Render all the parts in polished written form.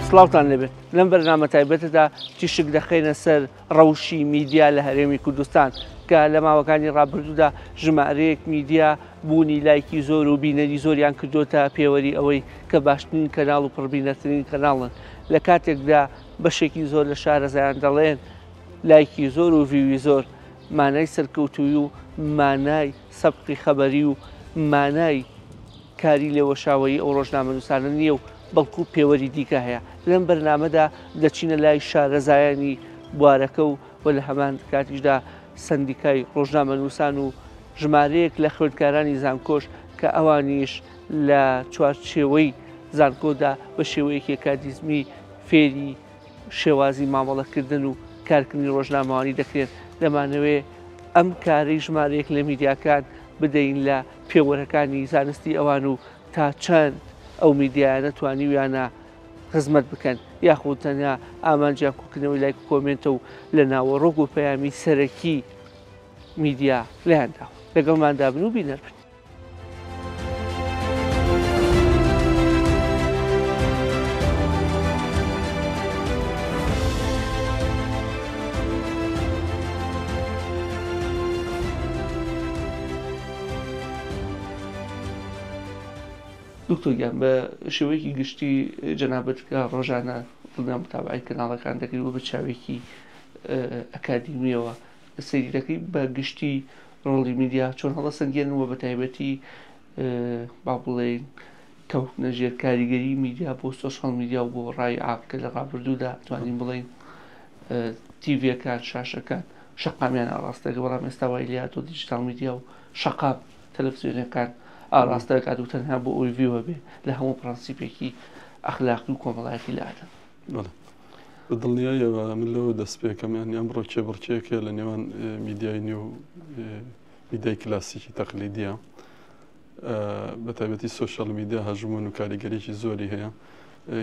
سڵاوتان لەبێت لەم بەرنامە تایبەتەدا تیشک دەخێنە سەر ڕەوشی میدیا لە هەرێمی کوردستان کە لە ماوەکانی ڕابردوودا ژمارەیەک میدیا بوونی لایکی زۆر و بینەری زۆریان کردوتە پێوەری ئەوەی کە باشترین کەناڵ و پڕبینەترین کەناڵن لە کاتێکدا بەشێکی زۆر لە شارەزایان دەڵێن لایکی زۆر و ڤیوی زۆر مانای سەرکەوتووی و مانای سەبقی خەبەری و مانای کاری لێوەشاوەیی ئەو ڕۆژنامە نووسانە نییە و بەڵکو پێوەری دیکە هەیە لەم بەرنامەدا دەچینە لای شارەزایانی بوارەکە و لە هەمان کاتیشدا سندیکای ڕۆژنامە نووسان و ژمارەیەک لە خوێندکارانی زانکۆش کە ئەوانیش لە چوارچێوەی زانکۆدا بە شێوەیەکی کاردیزمی فێری شێوازی مامەڵەکردن و کارکردنی ڕۆژنامەوانی دەکرێت دەمانەوێت ئەم کارەی ژمارەیەک لە میدیاکان بدەین لە پێوەرەکانی زانستی ئەوان و تا چەند ئەو میدیایانە توانیویانە خزمەت بکەن یاخود تەنیا ئامانجیان کوکردنەوەی لایک و کۆمنتە و لە ناوەڕۆک و پەیامی سەرەکی میدیا لەیاندا لەگەڵماندا بن و بینەر بن. دکتۆر گیان بە شێوەیەکی گشتی جەنابەتکە ڕۆژانە دڵنیام متابعی کەناڵەکان دەکەیت و بە چاوێکی ئەکادیمیەوە سەیری دەکەی بە گشتی ڕۆڵی میدیا چۆن هەڵە سەنگێنەوە بە تایبەتی با بڵێن کەوتنە ژێر کاریگەری میدیا بۆ سۆشیال میدیا و بۆ ڕای ئاکە لە ڕابردوودا توانین بڵێن تیڤەکان شاشەکان شەقامیان ئاڕاستەکە بەڵام ئێستا وای لە هاتۆ دیجیتال میدیا و شەقام تەلەڤیزیۆنەکان ئاڕاستە کات و تەنها بۆ ئەوی ڤیوە بێ لە هەموو پرەنسیپێکی ئەخلاقی و کۆمەڵایەتی لادەن. بە دڵنیایەوە من لەوە دەست پێکەم ئەمڕۆ کێبڕکێکە لە نێوان میدیای نوێ و میدیای کلاسیکی تەقلیدیە بە تایبەتی سۆشیال میدیا هەژمون و کاریگەریی زۆری هەیە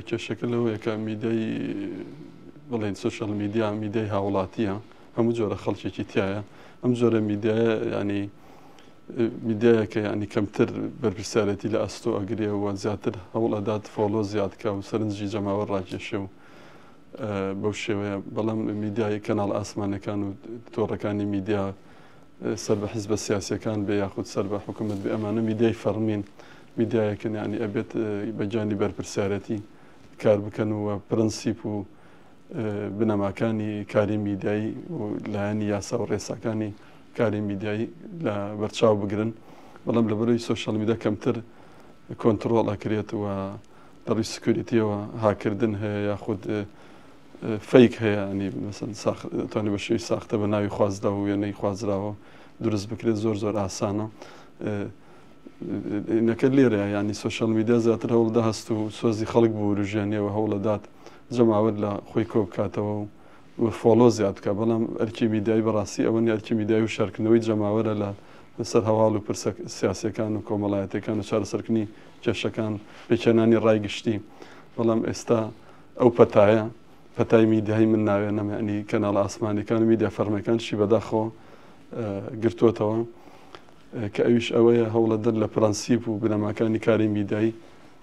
کێشەکە لەوەیە کە میدیای بڵێن سۆشیال میدیا میدیای هاوڵاتیە هەموو جۆرە خەڵکێکی تایە ئەم جۆرە میدیایە ینی میدیایەکە ینی کەمتر بەرپرسیارەتی لە ئەستۆ ئەگرێ و زیاتر هەوڵەدات فۆلۆ زیادکە و سەرنجی جەماوە ڕاکێشێ و بەو شێوەیە بەڵام میدیای کەناڵ ئاسمانەکان و تۆڕەکانی میدیا سەر بە حیزبە سیاسیەکان بێ یاخود سەر بە حکوومەت بێ ئەمانە میدیای فەرمین میدیایەکەن ینی ئەبێت بەجانی بەرپرسیارەتی کار بکەن و پرەنسیپ و بنەماکانی کاری میدیایی و لایەنی یاسا و ڕێساکانی کاری میدیایی لە بەرچاو بگرن بەڵام لەبەرەوەی سۆشیال میدیا کەمتر کۆنتڕۆڵ ئەکرێت و لەڕووی سکیۆریتیەوە هاکردن هەیە یاخود فەیک هەیە ینی توانێت بە شێوی ساختە بە ناوی خوازدا و وێنەی خوازراوە دروست بکرێت زۆر ئاسانە نەکە لێرەیە ینی سۆشیال میدیا زیاتر هەوڵدا هەست و سۆزی خەڵک بۆ وروژێنیەوە هەوڵەدات جەماوەت لە خۆی کۆ بکاتەوە و فۆلۆ زیاد بکە بەڵام ئەرکی میدیایی بەڕاستی ئەوە ئەرکی میدیایی و شارکردنەوەی جەماوەرە لەسەر هەواڵ و پرسە سیاسیەکان و کۆمەڵایەتەکان و چارەسەرکردنی کێشەکان پێکێنانی ڕایگشتی بەڵام ئێستا ئەو پەتای میدیایی من ناوێنەمە ینی کەناڵ ئاسمانیەکان و میدیا فەرمیەکانشی بەداخەوە گرتووەتەوە کە ئەویش ئەوەیە هەوڵەدەر لە پرەنسیپ و بنەماکانی کاری میدیایی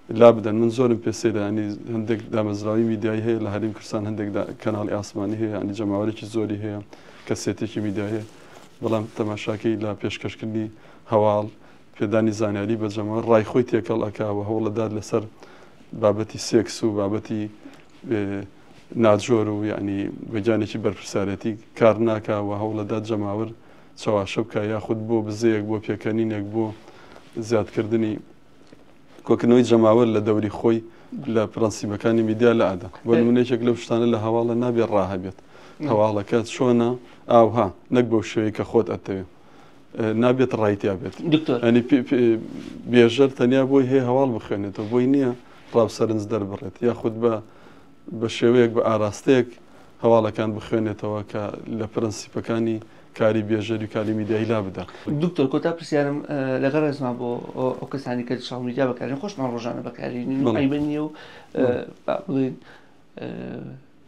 لا بدەن من زۆرم پێسێدا ینی هەندێک دامەزراوی میدیایی هەیە لە هەرێمی کوردستان هەندێک کەناڵی ئاسمانی هەیە ینی جەماوەرێکی زۆری هەیە کەسێتێکی میدیایی بەڵام تەماشاکەی لە پێشکەشکردنی هەواڵ پێدانی زانیاری بە جەماوەر ڕای خۆی تێکەڵ ئەکاوە هەوڵەدات لەسەر بابەتی سێکس و بابەتی ناجۆر و ینی بەجانێکی بەرپرسارەتی کار ناکاوە هەوڵەدات جەماوەر چاواشە بکە یاخود بۆ بزەیەک بۆ پێکەنینێک بۆ زیادکردنی کۆکردنەوەی جەماوەر لە دەوری خۆی لە پرەنسیبەکانی میدیا لە ئادا بۆ نمونەیەکێک لەو شتانە لە هەواڵە نابێت ڕاهەبێت هەواڵەکەت چۆنە ئاوها نەک بەو شێوەیە کە خۆت ئەتەوێت نابێت ڕایتیا بێت ئەنی بێژەر تەنیا بۆی هەیە هەواڵ بخوێنێتەوە بۆی نییە ڕاوسەرنج دەربڕێت یاخود بە شێوەیەک بە ئاراستەیەک هەواڵەکان بخوێنێتەوە کە لە پرەنسیپەکانی کاری بێژەری و کاری میدیایی لا بدە. دکتۆر کۆتا پرسیارم لەگەڵ ڕێزمان بۆ ئەو کەسانی کە سۆشیال میدیا بەکارێن خۆشمان ڕۆژانە بەکارێنین و ئەیبەن نییە و بڵێن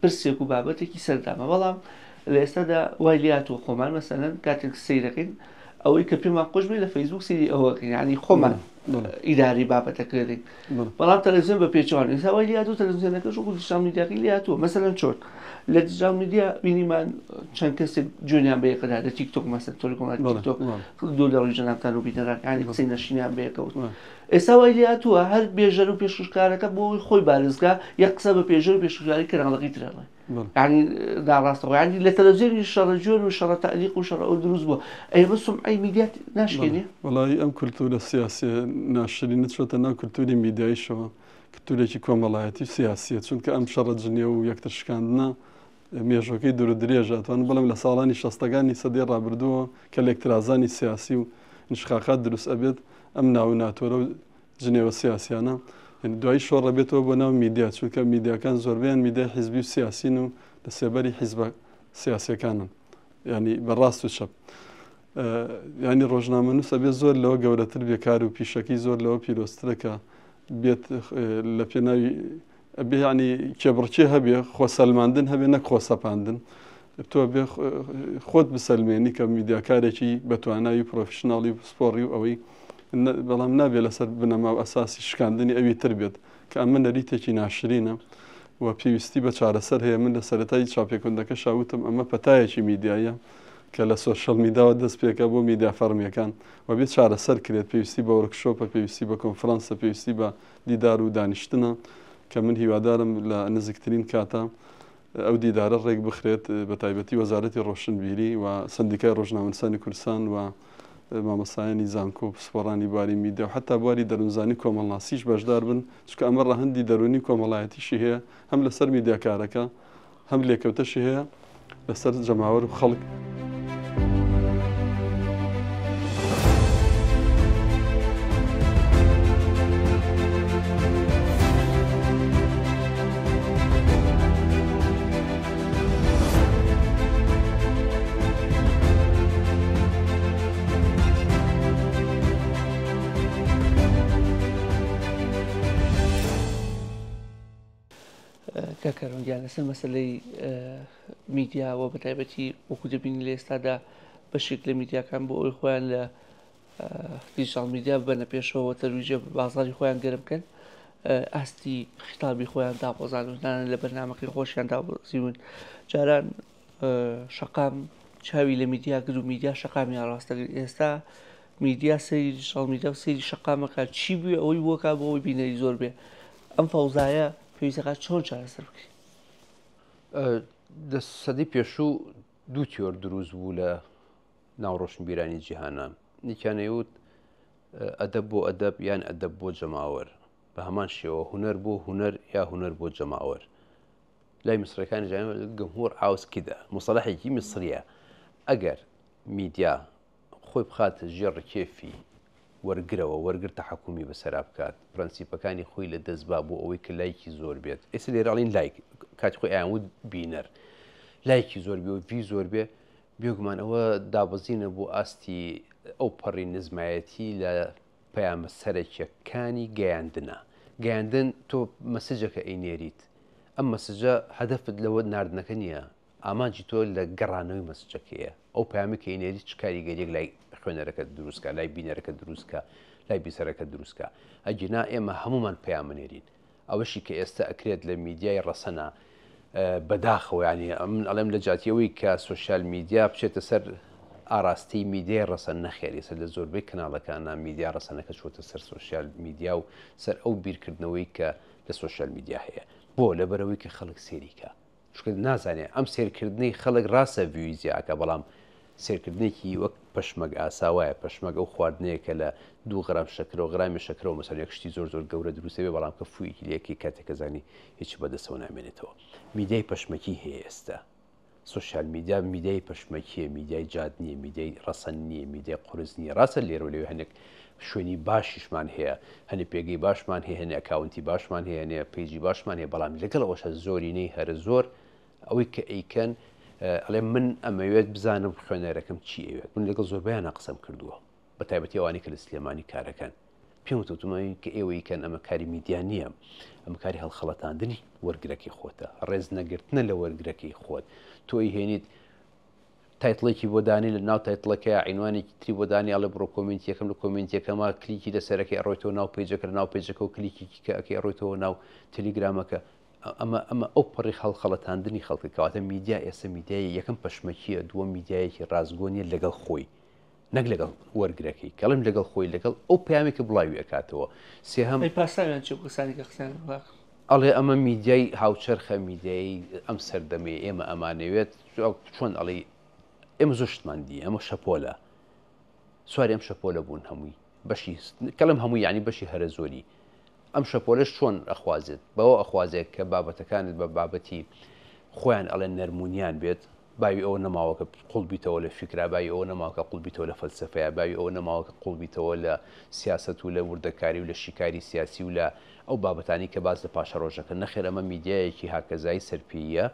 پرسێک و بابەتێکی سەردامە بەڵام لە ئێستادا وای لاتوە خۆمان مەسەلەن کاتێک سەیرەکەین ئەوەی کە پێمان خۆش بێت لە فەیسبوک سەیری ئەوەکەین یعنی خۆمان ئیداری بابەتەکردی بەڵام تەلەڤیزیۆن بە پێچوان ئێستا لێ هاتووە تەلەڤیزیۆنەکەش وەکو دیجیتال میدیاکەی لێ هاتووە مەسەلەن چۆن لە دیجیتال میدیا بینیمان چەند کەسێک جوێنیان بە یەکەدا لە تیکتۆک مەسەلەن تۆی کۆمەڵایەتی تیکتۆک دوو لە ڕووی جەنابتان و بینەرەکانی قسەی نەشینیان بە یەکەوت ئێستا وای لێ هاتووە هەر بێژەر و پێشکارەکە بۆ خۆی بارزگا یەک قسە بە پێژەر و پێشکاری کەناڵەکەی ترێڵێ ینی داڕاستەوە ینی لە تەلەڤیزیۆنی شەڕە جوێن و شەڕە تەعلیق و شەڕە ئەو دروست بووە ئەمە سومعەی میدیا ناشکێنێ وەڵای ئەم کولتورە سیاسی ناشرینە چۆتە ناو کولتوری میدیاییشەوە کولتورێکی کۆمەڵایەتی سیاسیە چونکە ئەم شەڕە جنێ و یەکتر شکاندنە مێژۆکەی دوور و درێژاتوان بەڵام لە ساڵانی شەستەکانی سەدەی ڕابردووە کە لێکترازانی سیاسی و نشخاقات دروست ئەبێت ئەم ناو ناتۆرە و جنێوە سیاسیانە دوای شۆڕە بێتەوە بۆ ناو میدیا چونکە میدیاکان زۆربیان میدیای حیزبی و سیاسین و لە سێبەری حیزبە سیاسیەکانن ینی بەڕاست و چەپ ینی ڕۆژنامەنووس ئەبێت زۆر لەوە گەورەتر بێکار و پیشەکەی زۆر لەوە پیرۆسترە کە بێت لە پێناوی ئەبێ ینی کێبڕکێ هەبێ خۆسەلماندن هەبێ نەک خۆسەپاندن تۆ بێ خۆت بسەلمێنی کە میدیاکارێکی بەتوانایی پرۆفشناڵی سپۆڕی و ئەوەی بەڵام نابێت لەسەر بنەما و ئەساسی شکاندنی ئەوی تر بێت کە ئەمە نەریتێکی ناشرینە و پێویستی بە چارەسەر هەیە من لە سەرەتای چاپێکوندەکە شاوتم ئەمە پەتایەکی میدیایە کە لە سۆشەل میداوە دەست پێکە بۆ میدیا فەرمیەکان و بێت چارەسەر کرێت پێویستی بە وەرکشۆپە پێویستی بە کۆنفرانسە پێویستی بە دیدار و دانیشتنە کە من هیوادارم لە نزیکترین کاتە ئەو دیدارە ڕێک بخرێت بە تایبەتی وەزارەتی ڕۆشنبیری و سندیکای ڕۆژنامەنووسانی کوردستان و مامەسایانی زانکۆ و پسپۆڕانی بواری میدیا و حتا بواری دەروونزانی کۆمەڵناسیش بەشدار بن چکە ئەمە ڕەهەندی دەرونی کۆمەڵایەتیشی هەیە هەم لەسەر میدیاکارەکە هەم لێکەوتەشی هەیە لەسەر جەماوەر و خەڵک. کاکەڕۆنگیان لەسەر مەسلەی میدیاوە بە تایبەتی وەکو دەبینی لە ئێستادا بەشێک لە میدیاکان بۆ ئەوی خۆیان لە دیجیتال میدیا ببەنە پێشەوە تەرویجە بازاری خۆیان گەرمکەن ئاستی خیتابی خۆیان داپۆزانوانە لە بەرنامەکەی خۆشیان دابزیون جاران شەقام چاوی لە میدیا کرد و میدیا شەقامیان ڕاستەگرت ئێستا میدیا سەیری دیجیتال میدیا و سەیری شەقامەکە چی بووە ئەوەی بۆکە بۆ ئەوی بینەری زۆر بێ ئەم فەوزایە پێویستەکە چۆن چارەسەر بکەین؟ دە سەدەی پێشوو دوو تیۆر دروست بوو لە ناوڕۆشنبیرانی جیهانە نیکیانەیوت ئەدەب بۆ ئەدەب یان ئەدەب بۆ جەماوەر بە هەمان شێوە هونەر بۆ هونەر یا هونەر بۆ جەماوەر لای میسرەکانی گەمهۆر ئاوسکیدا مصطلحێکی میسریە ئەگەر میدیا خۆی بخاتە ژێڕ کێفی وەرگرەوە وەرگر تەحەکومی بەسەرا بکات پرەنسیپەکانی خۆی لە دەستبا بۆ ئەوەی کە لایکی زۆر بێت ئێستا لێراڵین لایک کاتی خۆی ئایانوت بینەر لایکی زۆر بێ و وی زۆر بێ بێگومان ئەوە دابەزینە بۆ ئاستی ئەو پەڕی نزمایەتی لە پەیامە سەرەکیەکانی گەیاندن تۆ مەسەجەکە ئەینێریت ئەم مەسەجە هەدەفت لەوە ناردنەکە نییە ئامانجی تۆ لە گەڕانەوەی مەسەجەکەیە ئەو پەیامی کە ئەینێری چ کاریگەریەک لای خوێنەرەکە دروستکە لای بینەرەکە دروستکە لای بیسەرەکە دروستکە ئەجینا ئێمە هەمومان پەیامەنێرین ئەوەشی کە ئێستا ئەکرێت لە میدیای ڕەسەنە بەداخەوە ینی من ئەڵێم لە جاتیەوەی کە سوۆشیال میدیا بچێتە سەر ئاراستی میدیای ڕەسەن نەخێری سەر لە زۆربەی کەناڵەکانە میدیا ڕەسەنەکە چۆتە سەر سوۆشیال میدیا و سەر ئەو بیرکردنەوەی کە لە سوۆشیال میدیا هەیە بۆ لەبەرەوەی کە خەڵک سێریکە چکە نازانێت ئەم سێرکردنی خەڵک ڕاستە ویزیاکە بەڵام سێرکردنێکی وەک پەشمەگ ئاساوایە پەشمەگ ئەو خواردنەیەکە لە 2 غرام شەکرەوە غرامی شەکرەوە مەسەڵەن یەک شتی زۆر گەورە دروستە بێ بەڵام کە فوویەکی لەیەکی کاتێکە زانی هیچ بەدەستەوە نامێنێتەوە میدیای پەشمەکی هەیە ئێستا سوۆشیال میدیا میدیای پەشمەکیە میدیای جاد نییە میدیای ڕەسەن نییە میدیای قورس نییە ڕاستە لێرە لەوێ هەنێک شوێنی باشیشمان هەیە هەنێ پێگەی باشمان هەیە هەنێ ئەکاونتی باشمان هەیە هەنێ پیجی باشمان هەیە بەڵام لەگەڵ ئەوەشە زۆرینەی هەرە زۆر ئەوەی کە ئەیکەن ئەڵێ من ئەمەوێت بزانم خوێنەرەکەم چی ئەوێت من لەگەڵ زۆربیانە قسەم کردووە بە تایبەتی ئەوانی کە لە سلێمانی کارەکەن پێم وتوتمەوەی کە ئێوەیکەن ئەمە کاری میدیا نییە ئەمە کاری هەڵخەڵەتاندنی وەرگرەکی خۆتە ڕێز نەگرتنە لە وەرگرەکەی خۆت تۆی هێنیت تایتڵێکی بۆ دانی لە ناو تایتڵەکە عینوانێکی تری بۆ دانی ئەڵێ بڕۆ کۆمنتیەکەم لە کۆمنتیەکەمە کلیکی لەسەرەکەی ئەڕۆیتەوە ناو پێیجەکە لە ناو پێیجەکە و کلیکی ئەکەی ئەڕۆیتەوە ناو تەلیگرامەکە ئەمە ئەو پەڕی خەڵخەڵەتاندنی خەڵکی کەواتە میدیا ئێستا میدیای یەکەم پەشمەکیە دووەم میدیایەکی ڕازگۆنیە لەگەڵ خۆی نەک لەگەڵ وەرگرەکەی کەڵم لەگەڵ خۆی لەگەڵ ئەو پامێکە بڵاوی ئەکاتەوە سێهەم پاساویان چ قسانی کە قسان ئەڵێ ئەمە میدیای هاوچەرخە میدیایی ئەم سەردەمێ ئێمە ئەمانەوێت چۆن ئەڵێ ئێمە زۆر شتماندی ئەمە شەپۆلە سواری ئەم شەپۆلە بوون هەمووی بەشی کەڵم هەمووی ینی بەشی هەرە زۆری ئەم شەپۆلەش چۆن ئەخوازێت بەوە ئەخوازێت کە بابەتەکانت بە بابەتی خۆیان ئەڵێ نەرمونیان بێت باوی ئەوە نەماوەکە قوڵبیتەوە لە فکرا باوی ئەوە نەماوەکە قوڵبیتەوە لە فەلسەفەیە باوی ئەوە نەماوەکە قوڵبیتەوە لە سیاست و لە وردەکاری و لە شیکاری سیاسی و لە ئەو بابەتانی کە باز لە پاشە ڕۆژەکە نەخێر ئەمە میدیایەکی هاکەزایی سەرپێیە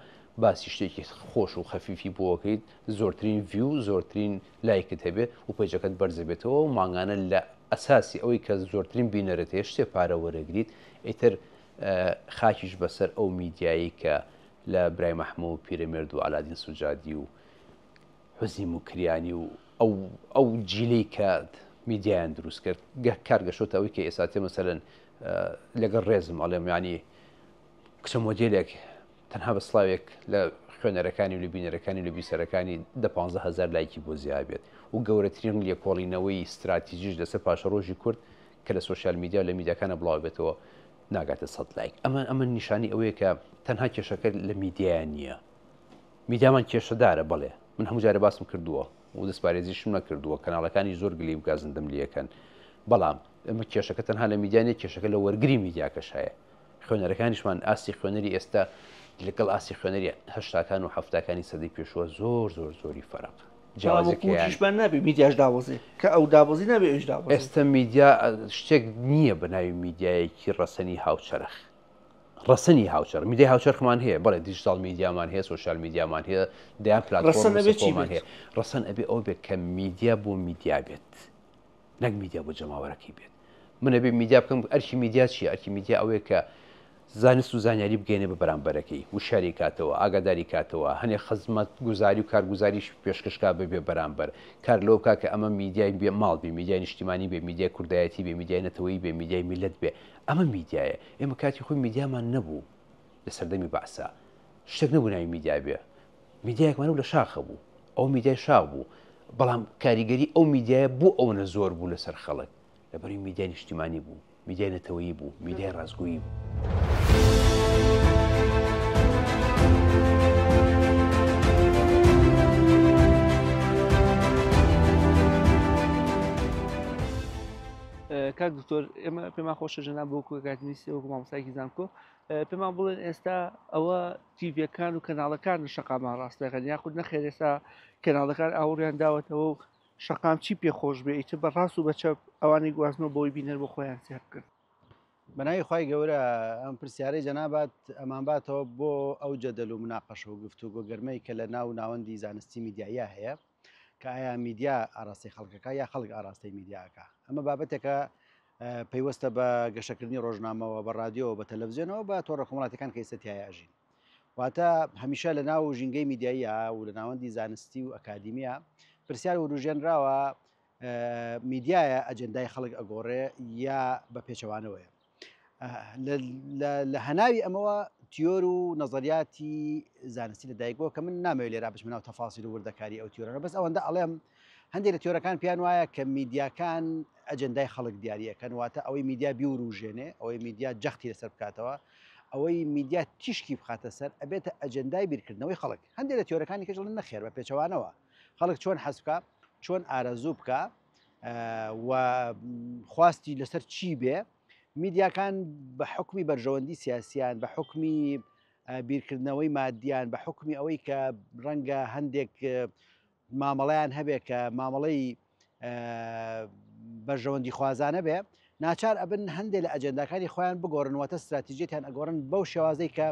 باسی شتێکی خۆش و خەفیفی بۆکەیت زۆرترین ڤیو زۆرترین لایکت هەبێت و پێیجەکەت بەرزەبێتەوە و ماگانە لە ئەساسی ئەوەی کە زۆرترین بینەرێت هەیە شتێ پارە وەرەگریت ئیتر خاکیش بەسەر ئەو میدیایی کە لە برای مەحموو و پیرەمێرد و ئالادین سوجادی و حوزنی موکریانی و ئەو جیلەی کە میدیایان دروست کرد کارگەشتە ئەوەی کە ئێساتێ مەسەرەن لەگەڵ ڕێزم ئەڵێم ینی کچە مۆدیلێک تەنها بە سڵاوێک لە خوێنەرەکانی و لە بینەرەکانی لە بیسەرەکانی 15,000 لایکی بۆ زیابێت و گەورەترین لێکۆڵینەوەی استراتیژیش لەسەر پاشە ڕۆژی کورد کە لە سوۆشیال میدیا لە میدیاکانە بڵاو بێتەوە ناگاتە 100 لایک ئەمە نیشانی ئەوەیە کە تەنها کێشەکە لە میدیایان نییە میدیامان کێشەدارە بڵێ من هەموو جارە باسم کردووە و دەستپارێزیشم نەکردووە کەناڵەکانی زۆر گلی و گازندەم لەکەن بەڵام ئەمە کێشەکە تەنها لە میدیانێت کێشەکە لە وەرگری میدیاکەش هەیە خوێنەرەکانیشمان ئاسی خوێنەری ئێستا لەگەڵ ئاسی خوێنەری هەشتاکان و هەفتاکانی سەدەی پێشوە زۆری فەرق جیاوازەکەیان نابێت میدیاش داوەزێ کە ئەو دابۆزی نابێت ئەوش داوەزێ ئێستا میدیا شتێک نییە بە ناوی میدیایەکی ڕەسەنی هاوچەرخ ڕەسەنی هاوچەر میدیای هاوچەرخمان هەیە بەڵێ دیجیتال میدیامان هەیە سوۆشیال میدیامان هەیە دەیان پلاتفۆرممان هەیە ڕەسەن ئەبێ ئەو بێت کە میدیا بۆ میدیا بێت نەک میدیا بۆ جەماوەرەکەی بێت من ئەبێ میدیا بکەم ئەرکی میدیا چیە ئەرکی میدیا ئەوەیە کە زانست و زانیاری بگەێنێ بە بەرامبەرەکەی وشاری کاتەوە ئاگاداری کاتەوە هەنێ خزمەت گوزاری و کارگوزاریش پێشکەشکا ببێ بەرامبەر کار لەو کاکە ئەمە میدیای بێ ماڵ بێ میدیای نیشتیمانی بێ میدیای کوردایەتی بێ میدیای نەتەوەیی بێ میدیای میلەت بێ ئەمە میدیایە ئێمە کاتی خۆی میدیامان نەبوو لە سەردەمی بەعسا شتێک نەبوو ناوی میدیا بێ میدیایەکمان لە شاخە بوو ئەو میدیای شاخ بوو بەڵام کاریگەری ئەو میدیایە بوو ئەوەنە زۆر بوو لەسەر خەڵک لەبەری میدیای نیشتیمانی بوو میدیای نەتەوەیی بوو میدیای ڕازگۆیی بوو. کاک دکتۆر ئێمە پێمان خۆشە ژەناب بۆ کاکنیسی وەکو مامۆستایەکی زانکۆ پێمان بڵێن ئێستا ئەوە تیڤەکان و کەناڵەکان شەقامان ڕاستەکەن یاخود نەخێر ئێستا کەناڵەکان ئاوڕیان داوەتەوە و شەقام چی پێخۆش بێ ئیتر بە ڕاست و بەچەپ ئەوانەی گوازنەوە بۆی بینەر بۆ خۆیان سێ بکرد بەناوی خی گەورە ئەم پرسیارەی جەنابەت ئەمان باتەوە بۆ ئەو جەدەل و مناقەشە و گفتوگۆ گەرمەی کە لە ناو ناوەندی زانستی میدیاە هەیە کە ئایا میدیا ئاراستی خەڵکەکە یا خەڵک ئاراستی میدیاکە ئەمە بابەتێکە پەیوەستە بە گەشەکردنی ڕۆژنامەوە بە رادیۆ بە تەلەڤزیۆنەوە بە تۆڕە کۆمەڵاتەکان کە ئێستایەژین واتە هەمیشە لە ناو ژینگەی میدیاییە و لە ناوەندی زانستی و ئەکادیمیە پرسیار وروژێنراوە میدیایە ئەجندای خەڵک ئەگۆڕێ یا بە پێچەوانەوەیە لە هەناوی ئەمەوە تیۆر و نەزەریاتی زانستی لەدایکبووە کە من نامەوێت لێرا بچمە ناو تەفاصیل و وردەکاری ئەو تیۆرانە بەس ئەوەندە ئەڵێم هەندێک لە تیۆرەکان پیان وایە کە میدیاکان ئەجندای خەڵک دیارریەکەن واتە ئەوەی میدیا بیوروژێنێ ئەوەی میدیا جەختی لەسەر بکاتەوە ئەوەی میدیا تیشکی بخاتە سەر ئەبێتە ئەجندای بیرکردنەوەی خەڵک هەندێک لە تیۆرەکانی کەژڵن نەخێر بە پێچەوانەوە خەڵک چۆن حەز بکە چۆن ئارەزوو بکە و خواستی لەسەر چی بێ میدیاکان بە حکمی بەرژەوەندی سیاسیان بە حکمی بیرکردنەوەی مادیان بە حکمی ئەوەی کە ڕەنگە هەندێک مامەڵەیان هەبێ کە مامەڵەی بەرژەوەندی خوازانە بێ ناچار ئەبن هەندێک لە ئەجەنداکانی خۆیان بگۆڕنەوەتە استراتیژیەتیان ئەگۆڕن بەو شێوازەی کە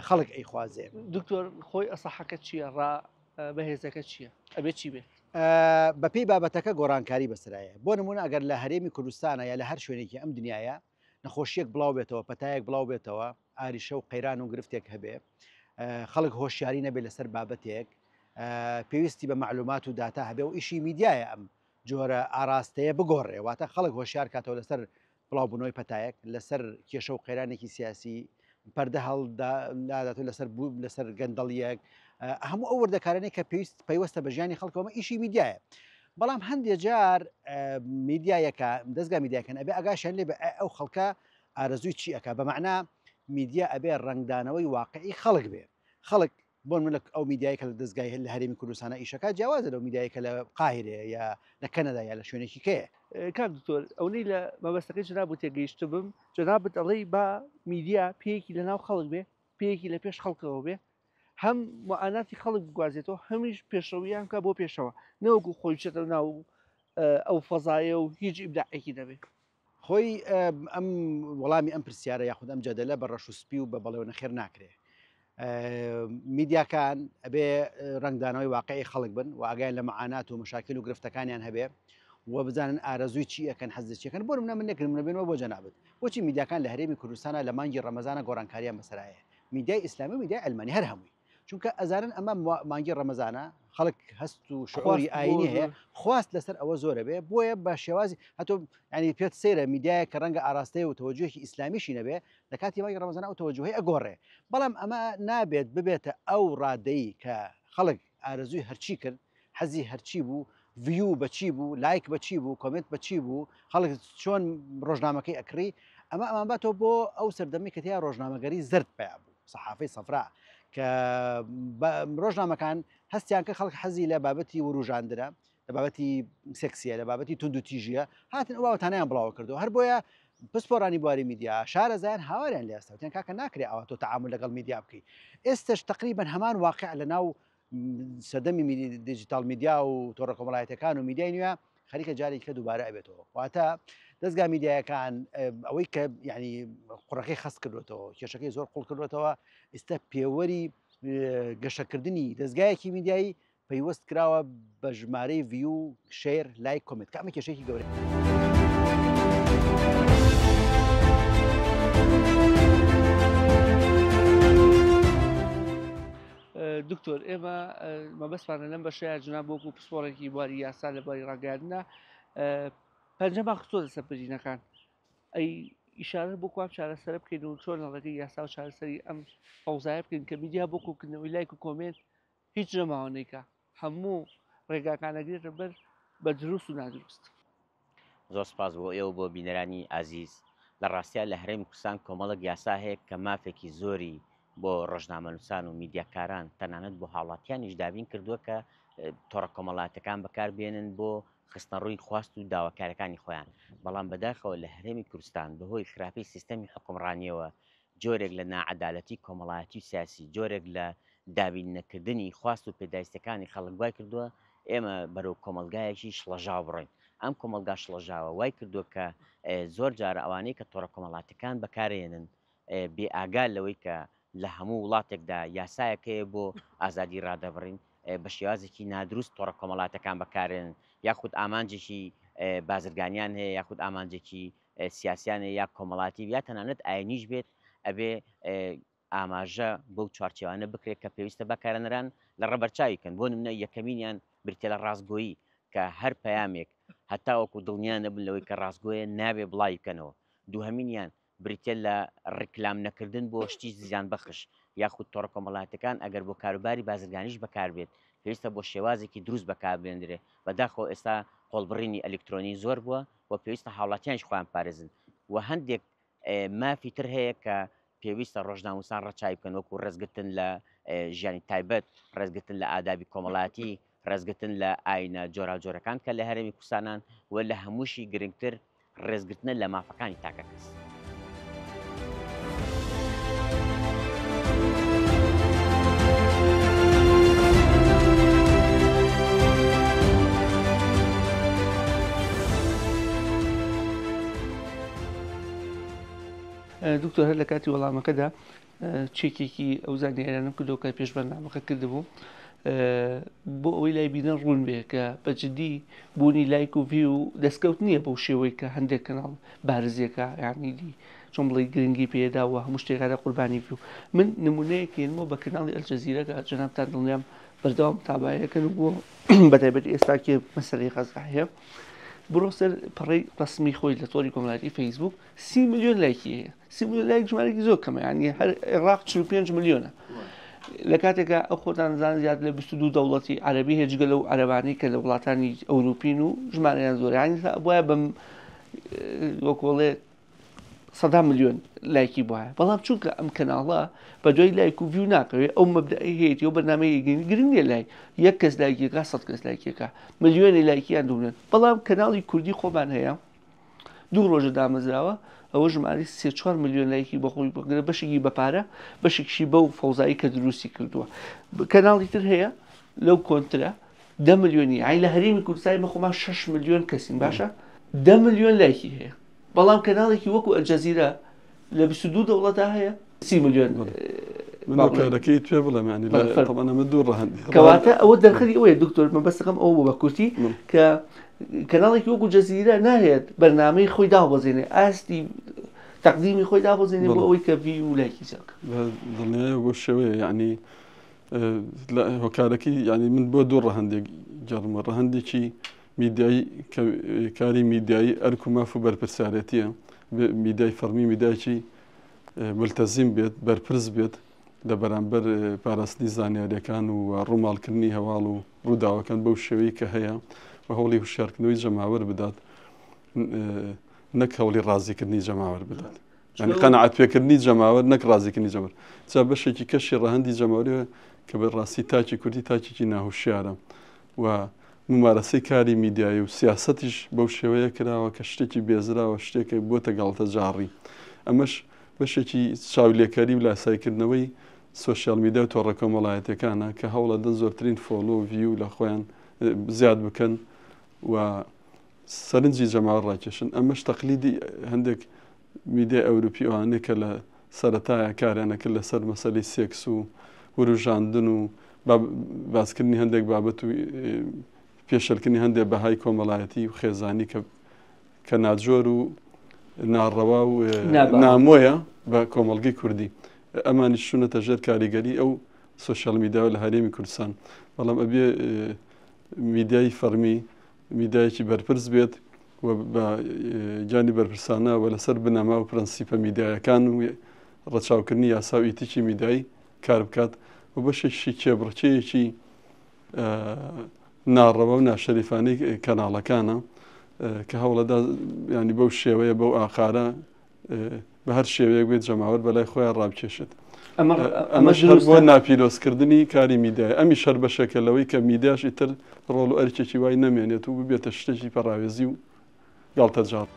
خەڵک ئەیخوازێ دکتۆر خۆی ئەسەحەکە چییە ڕا بەهێزەکە چییە ئەبێت چی بێت بەپێی بابەتەکە گۆڕانکاری بەسرایە بۆ نمونە ئەگەر لە هەرێمی کوردستانە یا لە هەر شوێنێکی ئەم دنیاە نەخۆشیەک بڵاو بێتەوە پەتایەک بڵاو بێتەوە ئاریشە و قەیران و گرفتێک هەبێ خەڵک هۆشیاری نەبێت لەسەر بابەتێک پێویستی بە معلومات و داتا هەبێ و ئیشی میدیایە ئەم جۆرە ئاراستەیە بگۆڕێ واتە خەڵک هۆشیار کاتەوە لەسەر بڵاوبوونەوەی پەتایەک لەسەر کێشە و قەیرانێکی سیاسی پەردە هەڵدادات لەسەر گەندەڵیەک هەموو ئەو وردەکارانەی کە پەیوەستە بە ژیانی خەڵکەوەمە ئیشی میدیایە بەڵام هەندێک جار میدیایەکە دەستگا میدیاکەن ئەبێ ئاگاشیان لێ بە ئەو خەڵکە ئارەزووی چی ئەکا بە مەعنا میدیا ئەبێ ڕنگدانەوەی واقعی خەڵک بێ خەڵک بۆن من ئەو میدیایکە لە دەستگای لە هەرێمی کوردستانە ئیشەکە جیاوازە لەو میدیایکە لە قاهرەیە یا لە کەنەدا یا لە شوێنێکی کەیە کاک دکتۆر ئەوەی لە مەبەستەکەی جناب بۆ تێگەیشت بم جنابت ئەڵێی با میدیا پێیەکی لە ناو خەڵک بێ پێیەکی لە پێش خەڵکەوە بێ هەم معاناتی خەڵک بگوازێتەوە هەمیش پێشەویان کە بۆ پێشەوە نەوەکو خۆی بچێتە ناو ئەو فەزایە و هیچ ئیبداعێکی دەبێت خۆی ئەم وەڵامی ئەم پرسیارە یاخود ئەم جەدەلە بە ڕەش و سپی و بە بەڵێوە نەخێر ناکرێ میدیاکان ئەبێ ڕنگدانەوەی واقعی خەڵک بن و ئاگایان لە معانات و مشاکل و گرفتەکانیان هەبێ و بزانن ئارەزووی چی ئەەکەن حەزچیەکەن بۆ منە من نەکردم نەبێنەوە بۆ جەنابەت بۆچی میدیاکان لە هەرێمی کوردستانە لە مانگی ڕەمەزانە گۆڕانکاریان بەسەرایە میدیای ئیسلامی و میدیای ئەلمانی هەر هەمووی چونکە ئەزانن ئەمە مانگی ڕەمەزانە خەڵک هەست و شعوری ئاینی هەیە خواست لەسەر ئەوە زۆرە بێ بۆیە بە شێوازی هەتۆ ینی پێت سەیرە میدیایە کە ڕەنگە ئاراستەیە و تەوەجوهێکی ئیسلامیشی نەبێ لە کاتی مانگی ڕەمەزانە ئەو تەوەجوهی ئەگۆڕێ بەڵام ئەمە نابێت ببێتە ئەو ڕادەی کە خەڵک ئارەزووی هەرچی کرد حەزی هەرچی بوو ڤیو بەچی بوو لایک بەچی بوو کۆمنت بەچی بوو خەڵک چۆن ڕۆژنامەکەی ئەکری ئەمە ئەمان باتەوە بۆ ئەو سەردەمی کە تیا ڕۆژنامەگەری زرد پیا بوو سەحافەی سەفرا کە ڕۆژنامەکان هەستیان کە خەڵک حەزی لە بابەتی وروژاندرە لە بابەتی سێکسیە لە بابەتی تونند و تیژیە هاتن ئەوواتانیان بڵاو کردو هەر بۆیە پسپۆڕانی بواری میدیا شارەزایان هاواریان لێ ئێستاوتیان کاکە ناکرێ ئەوە تۆ تەعامل لەگەڵ میدیا بکەی ئێستش تقریبن هەمان واقع لە ناو سەردەمی دیجیتال میدیا و تۆڕە کۆمەڵایەتەکان و میدیای نوێ خەریکە جارێککە دووبارە ئەبێتەوە واتە دەستگا میدیایەکان ئەوەی کە ینی قوڕەکەی خەست کردوێتەوە کێشەکەی زۆر قوڵ کردوێتەوە ئێستا پێوەری گەشەکردنی دەستگایەکی میدیایی پەیوەست کراوە بە ژمارەی ڤیو شێر لایک کۆمنت کە ئەمە کێشەیەکی گەورەیە دکتۆر ئێمە مەبەستمانە لەم بەشەیە جناب بۆکو پسپۆڕێکی بواری یاسا لە باری ڕاگەاندنە پەنجەمان خستۆ لەسەر بەرینەکان ئەی ئیشارە بۆ کوام چارەسەر بکەین و چۆن ڕێگەی یاسا و چارەسەری ئەم ئەوزایە بکەین کە میدیا بۆکوکردنەوەی لایک و کۆمنت هیچ نەماوانەیەکە هەموو ڕێگاکانەگرێتە بەر بە دروست و نادروست زۆر سپاس بۆ ئێوە بۆ بینەرانی ئازیز لە ڕاستیا لە هەرێمی کوردستان کۆمەڵک یاسا هەیە کە مافێکی زۆری بۆ ڕۆژنامەنووسان و میدیاکاران تەنانەت بۆ هاوڵاتیانیش دابین کردووە کە تۆڕە کۆمەڵاتەکان بەکاربێنن بۆ خستنە ڕووی خواست و داواکارەکانی خۆیان بەڵام بەداخەوە لە هەرێمی کوردستان بەهۆی خراپەی سیستەمی حکومڕانیەوە جۆرێک لە ناعەدالەتی کۆمەڵایەتی و سیاسی جۆرێک لە دابین نەکردنی خواست و پێداویستەکانی خەڵک وای کردووە ئێمە بەرەو کۆمەلگایەکی شڵەژاو بڕۆین ئەم کۆمەلگا شڵەژاوە وای کردووە کە زۆر جارە ئەوانەی کە تۆڕە کۆمەڵاتەکان بەکارێنن بێ ئاگال لەوەی کە لە هەموو وڵاتێکدا یاسایەکەیە بۆ ئازادی ڕادەبڕین بە شێوازێکی نادروست تۆڕە کۆمەڵاتەکان بەکارێنن یاخود ئامانجێکی بازرگانیان هەیە یاخود ئامانجێکی سیاسیانە یا کۆمەڵاتی یا تەنانەت ئاینیش بێت ئەبێ ئاماژە بەو چوارچێوانە بکرێت کە پێویستە بەکارەنەران لە ڕەبەرچاویکەن بۆ نمونە یەکەمینیان بریتە لە ڕاستگۆیی کە هەر پەیامێک هەتا وەکو دڵنیان نەبن لەوەی کە ڕاستگۆیە نابێ بڵاوی بکەنەوە دووهەمینیان بریتە لە ڕیکلام نەکردن بۆ شتی زیان بەخش یاخود تۆڕە کۆمەڵاتەکان ئەگەر بۆ کاروباری بازرگانیش بەکاربێت پێویستە بۆ شێوازێکی دروست بەکاربێنرێ بەداخەوە ئێستا قۆڵبڕینی ئەلکترۆنی زۆر بووە و پێویستە هاوڵاتیانش خۆیان پارێزن و هەندێک مافی تر هەیە کە پێویستە ڕۆژنامەنووسان ڕەچاوی بکەن وەکو ڕێزگرتن لە ژیانی تایبەت ڕێزگرتن لە ئادابی کۆمەڵاتی ڕێزگرتن لە ئاینە جۆراوجۆرەکان کە لە هەرێمی کوردستانان و لە هەمووشی گرنگتر ڕێزگرتنە لە مافەکانی تاکە کەس دکتۆر هەر لە کاتی وەڵامەکەدا چێکێکی ئەو زانیاریانم کردەوە کە پێش بەرنامەکە کردبوو بۆ ئەوەی لای بینە ڕوون بێ کە بەجددی بوونی لایک و ڤیو و دەستکەوت نییە بەو شێوەی کە هەندێک کەناڵ بارزیەکە یانیدی چۆن بڵێ گرنگی پێداوە هەموو شتێکارە قوربانی ڤیو من نمونەیەکێنمەوە بە کەناڵی ئەلجەزیرە کە جەنابتان دڵنیام بەردەوام تابایەکەن بۆ بەتایبەت ئێستا کێ مەسەلەی قەزا هەیە بڕۆ سەر پەڕی ڕسمی خۆی لە تۆری کۆمەڵایەتی فەیسبوک 30 ملیۆن لایکی هەیە 30 ملیۆن لایک ژمارەی زۆر کەمە یعنی هەر عێراق 45 ملیۆنە لە کاتێکە ئەو خۆتان زان زیاد لە 22 دەوڵەتی عەرەبی هێجگە لەو عەرەبانەی کە لە وڵاتانی ئەوروپین و ژمارەیان زۆر یعنی بۆیە بەم وەکۆڵێ 100 ملیۆن لایکی بواە بەڵام چونکە ئەم کەناڵە بە دوای لایک و ڤیو ناکەوێت ئەو مەبدەئی هەیەی ئەو بەرنامەیە گرنگ نیە لای یەک کەس لایکێکە 100 کەس لایکێکە ملیۆنی لایکیان دوونن بەڵام کەناڵی کوردی خۆمان هەیە 2 ڕۆژە دامەزراوە ئەوە ژماری 3-4 ملیۆن لایکی بەخۆی بگرە بەشێکی بەپارە بەشێکشی بەو فەوزایی کە دروستی کردووە کەناڵی تر هەیە لەو کۆنترە 10 ملیۆنی ئای لە هەرێمی کوردستانی بەخۆمان 6 ملیۆن کەسین باشە 10 ملیۆن لایکی هەیە بەڵام کەناڵێکی وەکو ئەلجەزیرە لە 22 دەوڵەتە هەیە 30 ملیۆن کارەکەی توێ بڵێم ینی ئەمە دوو ڕەهەندی کەواتە ئەوە دەرخەری ئەوەیە دکتۆر مە بەسەکەم ئەو بۆ بە کورتی کە کەناڵێکی وەکو جەزیرە ناهێت بەرنامەی خۆی دابەزێنێ ئاستی تەقدیمی خۆی دابەزێنێ بۆ ئەوەی کە ڤی و لایکی چاک دڵنیایە بۆ شێوەیە یعنی هۆکارەکەی ینی من بۆ دوو ڕەهەندێک جەڕمە ڕەهەندێکی میدیایی کاری میدیایی ئەرک و ماف و بەرپرسارەتیە میدیای فەرمی میدایکی ملتەزیم بێت بەرپرس بێت لە بەرامبەر پاراستنی زانیاریەکان و ڕووماڵکردنی هەواڵ و ڕووداوەکان بەو شێوەیە کە هەیە بە هەوڵی هوشیارکردنەوەی جەماوەر بدات نەک هەوڵی ڕازیکردنی جەماوەر بدات ینی قەنەعەت پێکردنی جەماوەر نەک ڕازیکردنی جەماوەر جا بەشێکی کەشی ڕەهەندی جەماوەریە کە بەڕاستی تاکی کوردی تاکێکی ناهوشیارە و ممارەسەی کاری میدیایی و سیاسەتیش بەو شێوەیە کراوە کە شتێکی بێزراوە شتێکە بۆتە گاڵتە جاڕی ئەمەش بەشێکی چاولێکاری و لاسایکردنەوەی سوۆسیال میدیا و تۆڕە کۆمەڵایەتەکانە کە هەوڵە دەن زۆرترین فۆلۆ و ڤیو لە خۆیان زیاد بکەن و سەرنجی جەماوەر ڕاکێشن ئەمەش تەقلیدی هەندێک میدیای ئەوروپی ئەوانەیە کە لە سەرەتایە کاریانەکرد لەسەر مەسەلەی سێکس و وروژاندن و باسکردنی هەندێک بابەت و پێشەلکردنی هەندێک بەهای کۆمەڵایەتی و خێزانی کە ناجۆر و ناڕەوا و نامۆیە بە کۆمەڵگەی کوردی ئەمانی شوونەتە ژێر کاریگەری ئەو سوۆسیال میدیا لە هەرێمی کوردستان بەڵام ئەبێ میدیای فەرمی میدایەکی بەرپرس بێت و بە گیانی بەرپرسانەوە لەسەر بنەما و پرەنسیپە میدیایەکان و ڕەچاوکردنی یاسا و ئیتیکی میدیایی کار بکات و بەشێکی کێبڕچەیەکی ناڕەوە و ناشەریفانەی کەناڵەکانە کە هەوڵەدا ینی بەو شێوەیە بەو ئاخارە بە هەر شێوەیەک بێت جەماوەر بەلای خۆیان ڕابکێشێت ئەمەش هەر بۆ ناپیرۆزکردنی کاری میدیای ئەمی شەر بەشەکە لەوەی کە میدیاش ئیتر ڕۆڵ و ئەرکێکی وای نەمێنێت و ببێتە شتێکی پەراوێزی و گاڵتە جاڕ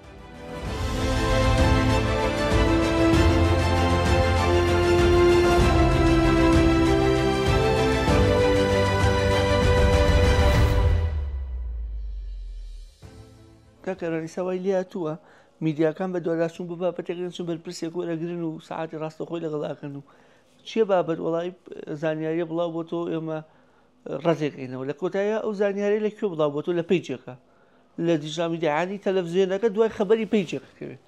کاکەڕەنیساوای لاتووە میدیاکان بە دوواداچوون بە بابەتێکن چون بەرپرسێک وەرەگرن و سعاتی ڕاستەخۆی لەگەڵاکەن و چییە بابەت وڵی زانیاریە بڵاو بۆ تۆ ئێمە ڕزێکینەوە لە کۆتایە ئەو زانیاری لە کوێ بڵاو بۆ تۆ لە پیجێکە لە دیژا میدیاعانی تەلەڤزیۆنەکە دوای خەبەری پیجێکەکەوێت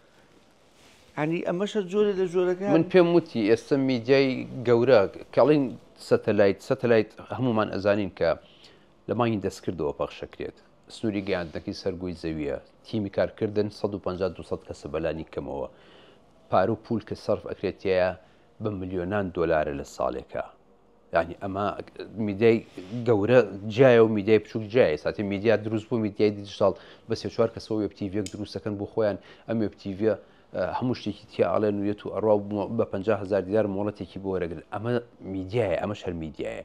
ینی ئەمەشە جۆرە لە جۆرەکە من پێم وتی ئێستا میدیای گەورە کەڵین سەتەلایت هەمومان ئەزانین کە لە مانگی دەستکردەوە پەخشەکرێت سنووری گەیاندنەکەی سەرگۆی زەویە تیمی کارکردن 150-200 کەسە بەلانی کەمەوە پارە و پول کە سەرف ئەکرێتیە بە ملیۆنان دۆلارە لە ساڵێکە یعنی ئەمە میدیای گەورە جایە و میدیای بچووک جایە ساتی میدیا دروست بوو میدیای دیجیتال بە 3-4 کەسەوە وێبتیڤێک دروستەکەن بۆ خۆیان ئەم وێبتیڤە هەموو شتێکی تیاڵێن وێت و ئەڕوا بە 50,000 دیار مۆڵەتێکی بۆ وەرەگرن ئەمە میدیایە ئەمەش هەر میدیایە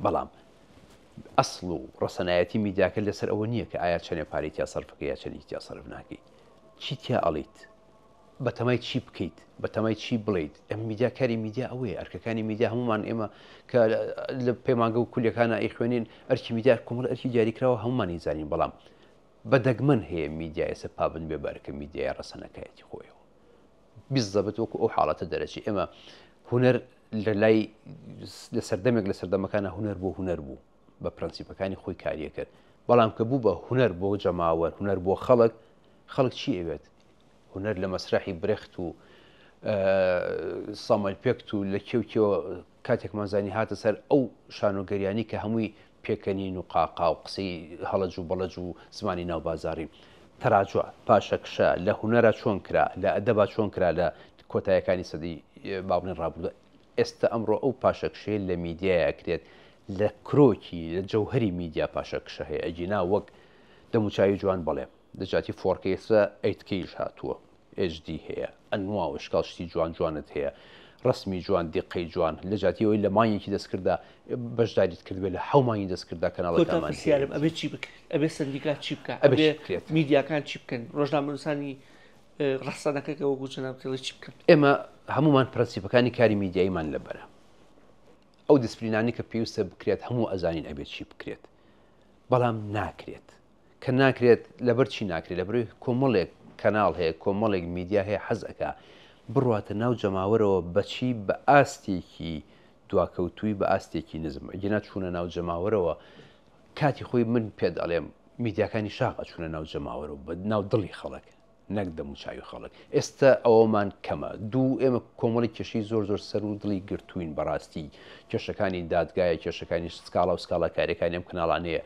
بەڵام ئەسڵ و ڕەسەنایەتی میدیاکە لەسەر ئەوە نییە کە ئایا چەنێ پارەی تیا سەرفەکە یا چەندی تیا سەرف ناکەیت چی تیا ئەڵیت بە تەمای چی بکەیت بە تەمای چی بڵیت ئەم میدیا کاری میدیا ئەوەیە ئەرکەکانی میدیا هەمومان ئێمە کە لە پەیمانگە و کولەکانە ئەی خوێنین ئەرکی میدیا کۆمەڵ ئەرکی دیاریکراوە هەمومانی زانین بەڵام بەدەگمەن هەیە میدیا ئێستا پابند بێبارەکە میدیای ڕەسەنەکەیەتی خۆیەوە بیزەبێت وەکو ئەو حاڵەتە دەرەچی ئێمە هونەر لە لای لە سەردەمێک لە سەردەمەکانە هونەر بۆ هونەر بوو بە پرەنسیپەکانی خۆی کاریە کرد بەڵام کە بوو بە هونەر بۆ جەماوەر هونەر بۆ خەڵک چی ئەوێت هونەر لە مەسرحی برێخت و سامەل پێکت و لە کێوکەوە کاتێکمان زانی هاتە سەر ئەو شانۆگەریانی کە هەمووی پێکەنین و قاقا و قسەی هەڵەج و بەڵەج و زمانی ناوبازاری تەراجوع پاشەکشە لە هوەرە چۆن کرا لە ئەدەبا چۆن کرا لە کۆتاییەکانی سەدی باڵێن ڕابردووە ئێستا ئەمڕۆ ئەو پاشەکشەیە لە میدیایە کرێت لە کرۆکی لە جەوهری میدیا پاشەکشە هەیە ئەجینا وەک دەموچاوی جوان بڵێ دەجاتی فۆرکەیسە ئەیتکەیش هاتووە HD هەیە ئەنوا و شکال شتی جوان جوانت هەیە ڕسمی جوان دیقەی جوان لە جاتیەوەی لە مانیەکی دەستکردا بەشداریت کردوێت لە حومانی دەستکردا کەناڵەکانمان سیارم ئەبێ چی بکە ئەبێ سندیکات چی بکە ئەبێ میدیاکان چی بکەن ڕۆژنامەنووسانی ڕستانەکەکە وەکو جەنابتەڵی چی بکەن ئێمە هەمومان پرەنسیپەکانی کاری میدیاییمان لەبەرە ئەو دیسپلینانی کە پێویستە بکرێت هەموو ئەزانین ئەبێت چی بکرێت بەڵام ناکرێت کە ناکرێت لەبەر چی ناکرێت لەبەر کۆمەڵێک کەناڵ هەیە کۆمەڵێک میدیا هەیە حەزەکە بڕاتە ناو جەماوەرەوە بەچی بە ئاستێکی دواکەوتووی بە ئاستێکی نزم گەنا چوونە ناو جەماوەرەوە کاتی خۆی من پێ دەڵێم میدیاکانی شاقە چوونە ناو جەماوەرەوە بە ناو دڵی خەڵک نەک دەموچاوی خەڵک ئێستا ئەوەمان کەمە دوو ئێمە کۆمەڵی کێشی زۆر زۆر سەر و دڵی گرتوین بەڕاستی کێشەکانی دادگایە کێشەکانی سکاڵا و سکاڵا کارەکانی ئەم کەناڵانەیە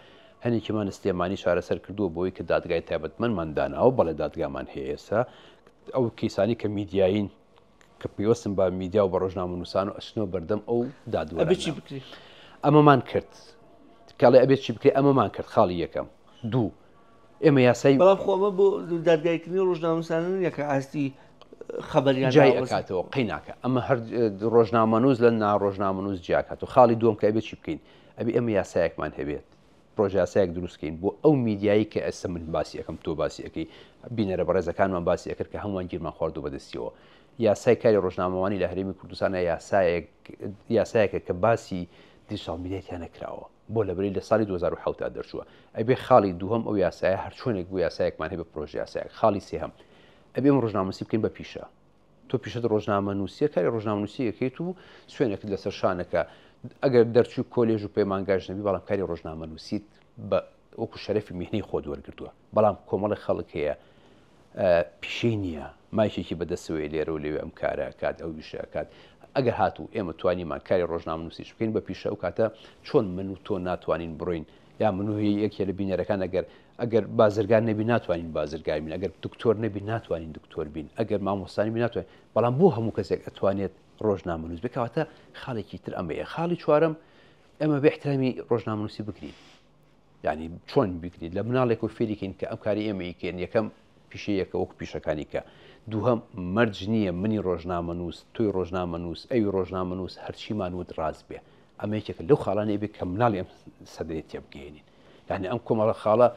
هەنێکیمان استێمانی چارەسەر کردووە بۆی کە دادگای تایبەتمەندمانداناوە بەڵێ دادگامان هەیە ئێستا ئەو کیسانی کە میدیایین کە پێوەستم بە میدیا و بە ڕۆژنامەنووسان و ئەچنەوە بەردەم ئەو دادوەرە ئەمەمان کرد کاڵێ ئەبێت چی بکرێت ئەمەمان کرد خاڵی یەکەم دوو ئێمە یاسایی بەڵام خۆمە بۆ دادگایکردنی ڕۆژنامەنووسانن یەکە ئاستی خەبەریان جای ئەکاتەوە قیناکە ئەمە هەر ڕۆژنامەنووس لە ناڕۆژنامەنووس جیاکات و خاڵی دووەم کە ئەبێت چی بکەین ئەبێ ئەمە یاسایەکمان هەبێت پرۆژیاسایەک دروستکەین بۆ ئەو میدیایی کە ئەستا من باسی یەکەم تۆ باسی ئەەکەی بینەرە بەڕێزەکانمان باسی ئەکرد کە هەمووان گیرمان خواردو بەدەستیەوە یاسای کاری ڕۆژنامەوانی لە هەرێمی کوردستانە یاسایەکە کە باسی دیجیتال میدیاتیان نەکراوە بۆ لەبەری لە ساڵی 2007 تا دەرچووە ئەبێ خاڵی دووهەم ئەو یاسایە هەر چۆنێک بوو یاسایەکمان هەیە بە پرۆژه یاسایەک خاڵی سێهەم ئەبێ ڕۆژنامەنووسی بکەین بە پیشە تۆ پیشت ڕۆژنامەنووسیە کاری ڕۆژنامەنووسی یەکەیت و سوێنێکت لەسەر شانەکە ئەگەر دەرچوو کۆلێژ و پەیمانگاژ نەبی بەڵام کاری ڕۆژنامەنووسیت بە وەکو شەرەفی میهنەی خۆت وەرگرتووە بەڵام کۆمەڵی خەڵک هەیە پیشەی نییە مایشێکی بەدەستەوەی لێرە و لێوێ ئەم کارە کات ئەو ویشەکات ئەگەر هاتوو ئێمە توانیمان کاری ڕۆژنامەنووسیش بکەین بە پیشە ئەو کاتە چۆن من و تۆ ناتوانین بڕۆین یا منوی یەکێ لە بینەرەکان ئەگەر بازرگان نەبی ناتوانین بازرگای بین ئەگەر دکتۆر نەبی ناتوانین دکتۆر بین ئەگەر مامۆستانی بی ناتوانین بەڵام بۆ هەموو کەسێک ئەتوانێت ڕۆژنامەنووس بکەواتە خاڵێکی تر ئەمەیە خاڵی چوارەم ئێمە بە احترامی ڕۆژنامەنووسی بکرین یعنی چۆن بکرین لە مناڵێک و فێریکەین کە ئەم کاری ئێمە یکەین یەکەم پیشەیەکە وەکو پیشەکانی کە دووهەم مەرج نییە منی ڕۆژنامەنووس توی ڕۆژنامەنووس ئەوی ڕۆژنامەنووس هەرچیمان وت ڕاز بێ ئەمە یەکێکە لەو خاڵانەیە بێ کە مناڵی ئەم سەدەیەت تێ بگەێنین یعنی ئەم کۆمەڵە خاڵە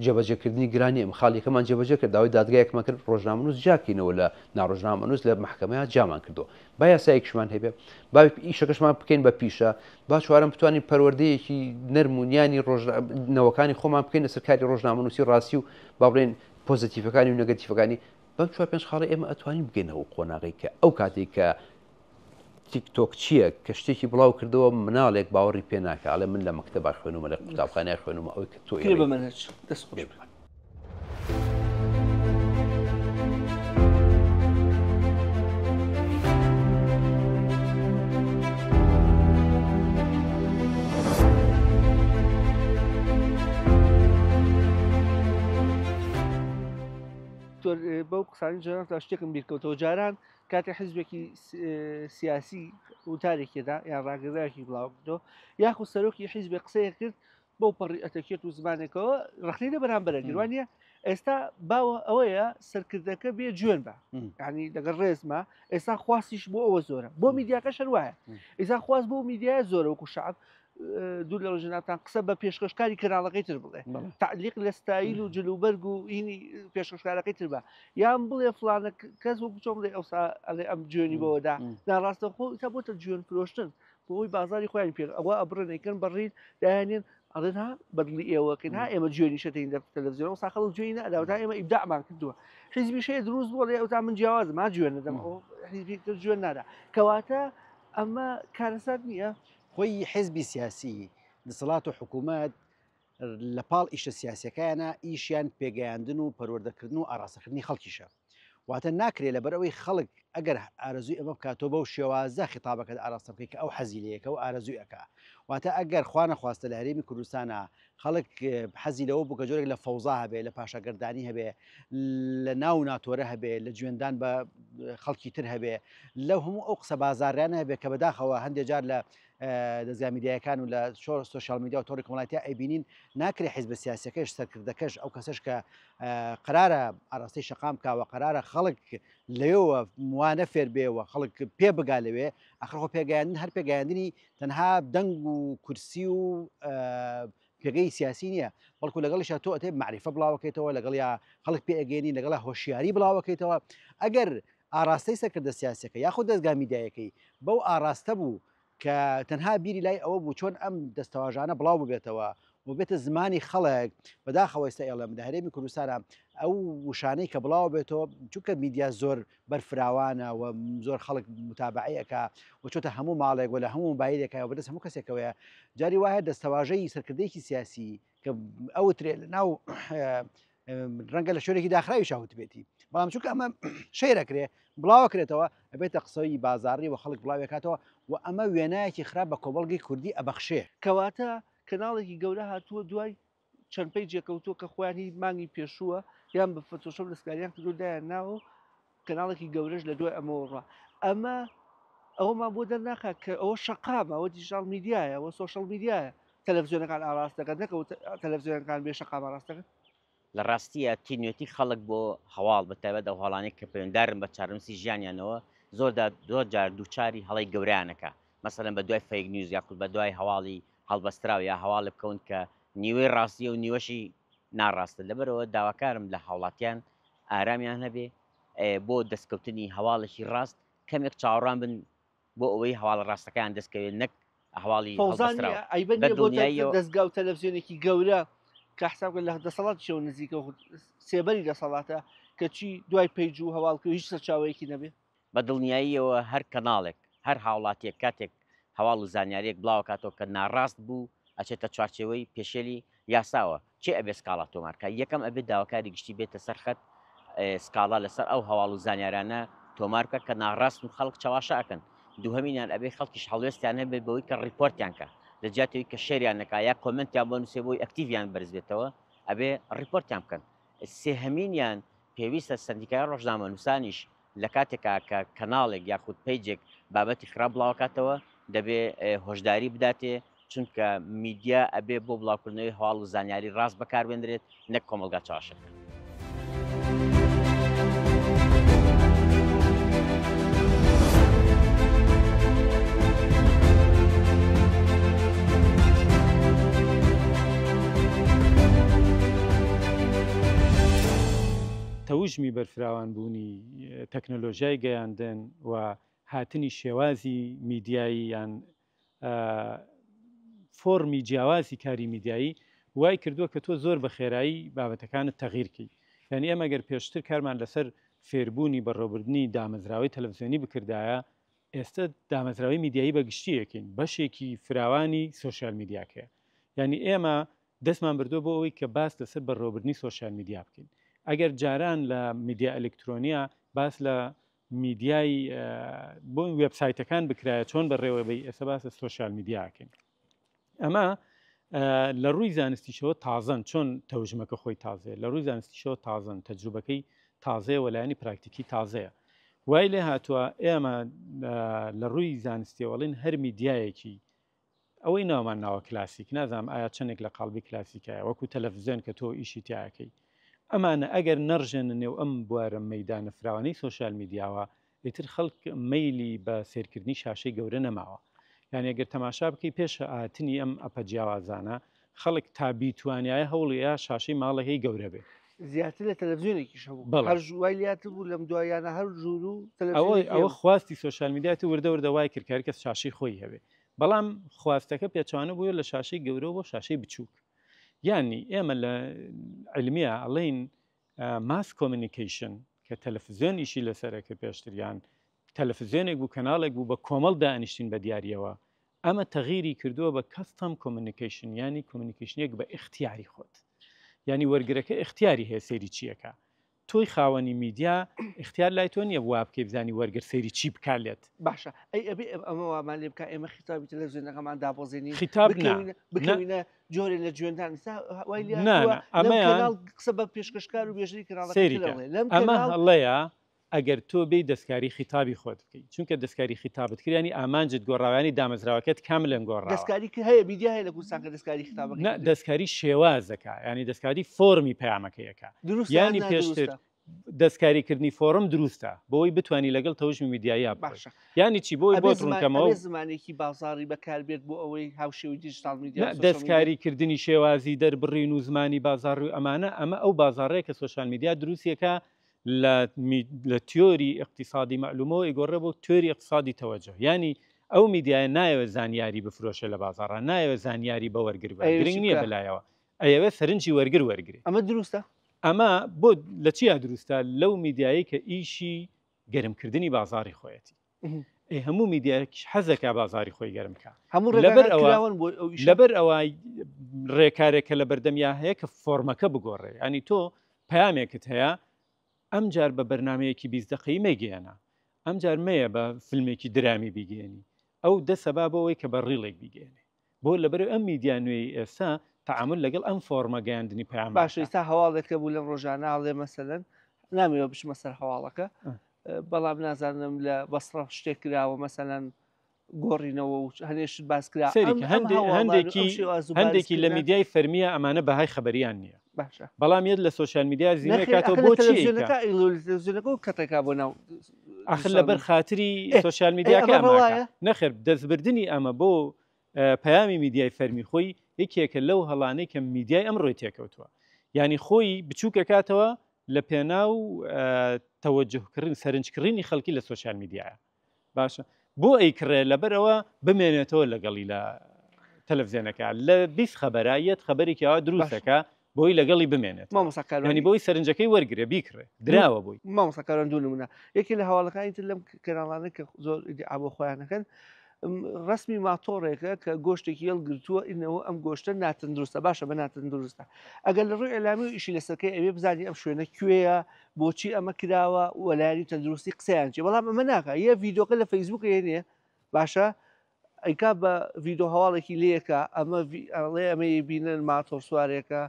جێبەجێکردنی گرانی ئەم خاڵێکەکەمان جێبەجێ کرد داوای دادگایەکمان کرد ڕۆژنامەنووس جاکەینەوە لە ناڕۆژنامەنووس لە محکەمەیە جامان کردو با یاسایەکشمان هەبێ با ئیشەکەشمان بکەین بە پیشە با چوارم بتوانین پەروەردەیەکی نەرمونیانی ڕۆژنەوەکانی خۆمان بکەین لە سەرکاری ڕۆژنامەنووسی ڕاستی و با بڵێن پۆزتیڤەکانی و نەگەتیڤەکانی بەم چوار پێنج خاڵی ئێمە ئەتوانین بگەینەوە قۆناغی کە ئەو کاتێک کە تیکتۆک چییە کە شتێکی بڵاو کردەوە مناڵێک باوەڕی پێ ناکە ئەڵێ من لە مەکتەبا خوێنومە لە قوتابخانەی خوێنومە ئەوەی کە تۆ بە منهج دەست بێ بەو قسانی جاران تا شتێکم بیرکەوتەوە جاران کاتێک حیزبێکی سیاسی وتارێکێدا یان ڕاگەدایەکی بڵاوکردەوە یاخو سەرۆکی حیزبێ قسەیە کرد بەو پەڕی ئەتەکێت و زمانێکەوە ڕخنی لە بەرامبەرە گیروانە ئێستا باوە ئەوەیە سەرکردەکە بێ جوێن بە ینی لەگەڵ ڕێزمە ئێستا خواستیش بۆ ئەوە زۆرە بۆ میدیاکە شەروایە ئێستا خواست بۆ میدیای زۆرە وەکو شعب دوو لە ڕژناتان قسە بە پێشکەشکاری کەناڵەکەی تر بڵێ تعلیق لە ستایل و جلوبەرگ و هینی پێشکەشکارەکەی تر بە یان بڵێ فلانە کەس وەکو چۆن بڵێ ئەوسا ئەڵێ ئەم جوێنی بەوەدا ناڕاستە خۆ تا بۆتە جوێن فرۆشتن بۆی بازاری خۆیان پێ ئەوە ئەبڕێنەکەن بەڕید دایانێن ئەڵێن ها بەدڵی ئێوەکەن ها ئێمە جوێنی شەتین لە تەلەڤیزیۆن و ساخەڵ جوێنی نەداوتا ئێمە ئیبداعمان کردووە حیزبی شەیە دروست بووە لێ ئەوتا من جیاوازم ما جوێن نەدەم ئەو حیزبی تر جوێن نادا کەواتە ئەمە کارەسات نییە خۆی حیزبی سیاسی دەسەڵات و حکوومەت لە پاڵ ئیشە سیاسەکانە ئیشیان پێگەیاندن و پەروەردەکردن و ئاراستەکردنی خەڵکیشە واتە ناکرێت لەبەر ئەوەی خەڵک ئەگەر ئارەزوی ئەمە بکاتەوە بەو شێوازە خیتابەکەت ئاراستە بکەیت کە ئەو حەزیلەیەکە و ئارەزویەکە واتە ئەگەر خوا نەخواستە لە هەرێمی کوردستانە خەڵک حەزی لەوە بوو کە جۆرێک لە فەوزا هەبێ لە پاشەگەردانی هەبێ لە ناو ناتۆرە هەبێ لە جوێندان بە خەڵکی تر هەبێ لەو هەموو ئەو قسە بازاڕیانە هەبێ کە بەداخەوە هەندێک جار لە دەستگا میدیایەکان و لە سوۆشیال میدیا و تۆڕی کۆمەڵایەتیە ئەیبینین ناکرێ حیزب سیاسیەکەش سەرکردەکەش ئەو کەسەش کە قرارە ئاراستەی شەقام بکاوە قرارە خەڵک لەوێەوە وانە فێر بێەوە خەڵک پێ بگا لەوێ ئەخڕۆ پێگەیاندن هەر پێگەیاندنی تەنها دەنگ و کورسی و پێگەی سیاسی نییە بەڵکو لەگەڵیش تۆ ئەتێ معریفە بڵاوەکەیتەوە لەگەڵ یا خەڵک پێ ئەگەێنی لەگەڵ هۆشیاری بڵاوەکەیتەوە ئەگەر ئاراستەی سەرکردە سیاسەکە یاخود دەستگا میدیایەکەی بەو ئاراستە بوو کە تەنها بیری لای ئەوە بوو چۆن ئەم دەستەواژانە بڵاو ببێتەوە و بێتە زمانی خەڵک بەداخەوەستا ئێڵم لە هەرێمی کوردستانە ئەو وشانەی کە بڵاو بێتەوە چونکە میدیا زۆر بەرفراوانە و زۆر خەڵک متابعەکە و چۆتە هەموو ماڵێک و لە هەموو موبایلێکە و بەدەست هەموو کەسێکەوەیە جاری وایە دەستەواژەی سەرکردەیەکی سیاسی کە ئەو ترێ لە ناو ڕەنگە لە شوێنێکی داخراوی شاوت بێتی بەڵام چونکە ئەمە شەیرەکرێ بڵاوەکرێتەوە ئەبێتە قسەی بازاڕی و خەڵک بڵاوێکاتەوە و ئەمە وێنایەکی خراپ بە کۆبەڵگی کوردی ئەبەخشێ کەواتە کەناڵێکی گەورە هاتووە دوای چەند پێی جێکەوتووە کە خۆیانی مانگی پێشووە یان بە فۆتۆشۆپ دەستکاریان کردو دایان ناوە کەناڵێکی گەورەش لە دوای ئەمەوەڕ ئەمە ئەوەمان بۆ دەرناخات کە ئەوە شەقامە ئەوە دیژیتال میدیایە ئەوە سۆشەڵ میدیایە تەلەڤیزیۆنەکان ئاراستەکەن نەکەوت تەلەڤیزیۆنەکان بێ شەقام ئاراستەکەن لە ڕاستیە تینوێتی خەڵک بۆ هەواڵ بەتایبەت ئەو هەڵانێک کە پەیوەنددارن بە چارەنووسی ژیانیانەوە زۆر جار دووچاری هەڵی گەورەیانەکە مەسەلەن بە دوای فەیک نیوز یاخود بە دوای هەواڵی هەڵبەستراو یا هەواڵ بکەون کە نیوەی ڕاستیە و نیوەشی ناڕاستە لەبەرەوە داواکارم لە هاوڵاتیان ئارامیان هەبێ بۆ دەستکەوتنی هەواڵێکی ڕاست کەمێک چاوەڕوان بن بۆ ئەوەی هەواڵە ڕاستەکەیان دەستکەوێت نەک هەواڵی دەستگا و تەلەڤیزیۆنێکی گەورە کە حسابکە لە دەسەڵات شەو نزیکە سێبەری دەسەڵاتە کە چی دوای پەیج و هەواڵکە هیچ سەرچاوەیەکی نەبێت بە دڵنیاییەوە هەر کەناڵێک هەر هاوڵاتیەک کاتێک هەواڵ و زانیاریەک بڵاو کاتەوە کە ناڕاست بوو ئەچێتە چوارچێوەی پێشێلی یاساوە چێ ئەبێ سکاڵا تۆمارکە یەکەم ئەبێت داواکاری گشتی بێتە سەرخەت سکاڵا لەسەر ئەو هەواڵ و زانیارانە تۆمارکە کە ناڕاست و خەڵک چاواشەکەن دووهەمینیان ئەبێ خەڵکیش هەڵوێستیان هەبێت بەوەی کە ڕیپۆرتیان کە لە جاتەوەی کە شێریان نەکا یا کۆمنتیان بۆ نووسێ بۆی ئەکتیڤیان بەرز بێتەوە ئەبێ ڕیپۆرتیان بکەن سێهەمینیان پێویستە سندیکای ڕۆژنامە نووسانیش لە کاتێکا کە کەناڵێک یاخود پیجێک بابەتی خراپ بڵاوکاتەوە دەبێ هۆشداری بداتێ چونکە میدیا ئەبێ بۆ بڵاوکردنەوەی هەواڵ و زانیاری ڕاست بەکاربێنرێت نەک کۆمەلگا چاشەکە. تەوژمی بەرفراوان بوونی تەکنۆلۆژیای گەیاندن و هاتنی شێوازی میدیایی یان فۆرمی جیاوازی کاری میدیایی وای کردووە کە تۆ زۆر بە خێرایی بابەتەکانت تەغیرکەی یعنی ئەمە گەر پێشتر کارمان لەسەر فێربوونی بەڕێوەبردننی دامەزراوەی تەلەڤیزیۆنی بکردایە ئێستا دامەزراوەی میدیایی بەگشتیەکەین بەشێکی فراوانی سۆشیال میدیاکەیە یعنی ئێمە دەستمان بردو بۆ ئەوەی کە باس لەسەر بەڕێوەبردنی سۆشیال میدیا بکەین ئەگەر جاران لە میدیا ئەلکترۆنیە باس لە میدیای بۆ وێبسایتەکان بکرایە چۆن بەڕێوەبەی ئێستا باس لە سۆشیال میدیاکەین ئەمە لە ڕووی زانستیشەوە تازەن چۆن تەوژمەکە خۆی تازەیە لە ڕووی زانستیشەوە تازەن تەجروبەکەی تازەیە وەلایانی پراکتیکی تازەیە وای لێ هاتووە ئێمە لە ڕووی زانستیەوەڵین هەر میدیایەکی ئەوەی ناومان ناوە کلاسیک نازانم ئایا چەندێک لە قاڵبی کلاسیکایە وەکو تەلەڤیزیۆن کە تۆ ئیشی تیاکەی ئەمانە ئەگەر نەڕژێنە نێو ئەم بوارە مەدانە فراوانەی سۆشیال میدیاوە ئیتر خەڵک مەیلی بە سێرکردنی شاشەی گەورە نەماوە یعنی ئەگەر تەماشا بکەی پێش ئاهاتنی ئەم ئەپە جیاوازانە خەڵک تابی توانایە هەوڵەیە شاشەی ماڵەکەی گەورە بێ زیاتر لە تەلەڤیزیۆنێکی شەو هەر ژوای لاتر بوو لەم دوایانە هەر ژوور و ئەوە خواستی سۆشیال میدیاتی وردەوردەوای کردکار کەس شاشەی خۆی هەبێ بەڵام خواستەکە پێچوانە بووە لە شاشەی گەورە بۆ شاشەی بچووک یعنی ئێمە لە علمیە ئەڵێن ماس کۆمونیکیشن کە تەلەڤیزیۆن ئیشی لەسەرەکە پێشتریان تەلەڤیزیۆنێک بوو کەناڵێک بوو بە کۆمەڵ دانیشتین بە دیاریەوە ئەمە تەغیری کردووە بە کەستەم کۆمونیکیشن ینی کۆمونیکیشنێک بە ئیختیاری خۆت ینی وەرگرەکە ئیختیاری هەیە سەیری چیەکە تۆی خاوەنی میدیا اختیار لای تۆ نییە وا بکەی بزانی وەرگەر سەیری چی بکالێت باشە ئەی ئەبێ ئەمە وامان لێ بکە ئێمە خیتابی تەلەڤیزیۆنەکەمان دابۆزێنین خیتاب بکەوینە جۆرێ لە جوێندان قسە بە پێشکەشکار و بێژری کراڵ ئەمە هەڵەیە ئەگەر تۆ بێی دەستکاری خیتابی خۆت بکەیت چونکە دەستکاری خیتابت کردیانی ئامانجت گۆڕاوانی دامەزراوەکەت کاملەن گۆڕا دەستکاری هەیە میدیا هەیە لە کوردستان کە دەستکاری خیتاب دەستکاری شێوازەکە ینی دەستکاری فۆرمی پەیامەکەیەکە ینی پێشتر دەستکاریکردنی فۆرم دروستە بۆی بتانی لەگەڵ تەوژمی میدیایی باشە ینی چی بۆی بۆ ڕوونکەمەوە زمانێکی بازاری بەکاربێت بۆ ئەوەی هاوشێوی دیجیتال میدیا دەستکاریکردنی شێوازی دەربڕین و زمانی بازار و ئەمانە ئەمە ئەو بازارڕێک کە سوۆشال میدیا دروستیەکە لە تیۆری اقتصادی معلومەوە ئیگۆڕێ بۆ تیۆری اقتصادی تەوەجه ینی ئەو میدیایە نایەوە زانیاری بفرۆشە لە بازارڕ نایەوە زانیاری بە وەرگر گرنگ نییە بەلایەوە ئەوێ سەرنجی وەرگر وەرگێ ئەمە دروستە ئەمە بۆ لە چیا دروستە لەو میدیایی کە ئیشی گەرمکردنی بازاری خۆیەتی هەموو میدیایەکیش حەزەکە بازاری خۆی گەرمکە لەبەر ئەوە ڕێکارێکە لە بەردەمیا هەیە کە فۆرمەکە بگۆڕێ ینی تۆ پەیامێکت هەیە ئەم جار بە بەرنمەیەکی 20 دقەی مەگەێنە ئەم جار مەیە بە فیلمێکی درامی بیگەێنی ئەو دەسەبا بەوەی کە بە ڕیڵێک بیگەێنێ بۆ لەبەر ئەم میدیا نوێی ئێستا تعامل لەگەڵ ئەم فۆرمە گەیاندنی پەیام باشە ئێستا هەواڵێکە بوو لەم ڕۆژانە ئاڵێ مەسەلەن نامەوە بچمە سەر هەواڵەکە بەڵام نازانم لە بەسڕە شتێک کراوە مەسەلەن گۆڕینەوە و هەنێشت باس کرا هەندێکی لە میدیای فەرمیە ئەمانە بەهای خەبەریان نییە بەڵام یەت لە سوۆشال میدیا زیینە کاتەوە بۆچیەکە کەتێکا بۆ ناو ئاخر لەبەر خاتری سوۆشال میدیاکە نەخێر دەستبردننی ئەمە بۆ پەیامی میدیای فەرمی خۆی یەکێکە لەو هەڵانەی کە میدیای ئەمڕۆی تێکەوتووە ینی خۆی بچووکە کاتەوە لە پێناو تەوەجهکردن سەرنجکردنی خەڵکی لە سوۆشال میدیایە باشە بۆ ئەیکڕێ لەبەرەوە بمێنێتەوە لەگەڵی لە تەلەڤزیۆنەکە لە 20 خەبەرایەت خەبەرێکیەوە دروستەکە بۆی لەگەڵی بمێنێت مامۆساکارانی بۆی سەرنجەکەی وەرگێ بیکڕێ دراوە بووی مامۆساکاران دوو نمونە یەکی لە هەواڵەکانی تر لەم کەناڵانە کە زۆر ئابۆ خۆیانەکەن ڕسمی ماتۆڕێکە کە گۆشتێکی هەڵگرتووە ئینەوە ئەم گۆشتە ناتەندروستە باشە بە ناتەندروستە ئەگەر لە ڕووی ئەلامی و ئیشی لەسەرکەی ئەوێ بزانانی ئەم شوێنە کوێیە بۆچی ئەمە کراوە وەلایانی تەندروستی قسەیان چێ بەڵام ئەمە ناکە یە ڤیدۆکە لە فەیسبوک هێنێ باشە ئەیکا بە ڤیدۆ هەواڵێکی لەیەکە ئەمە ئەمە بینن ماتۆر سوارێکە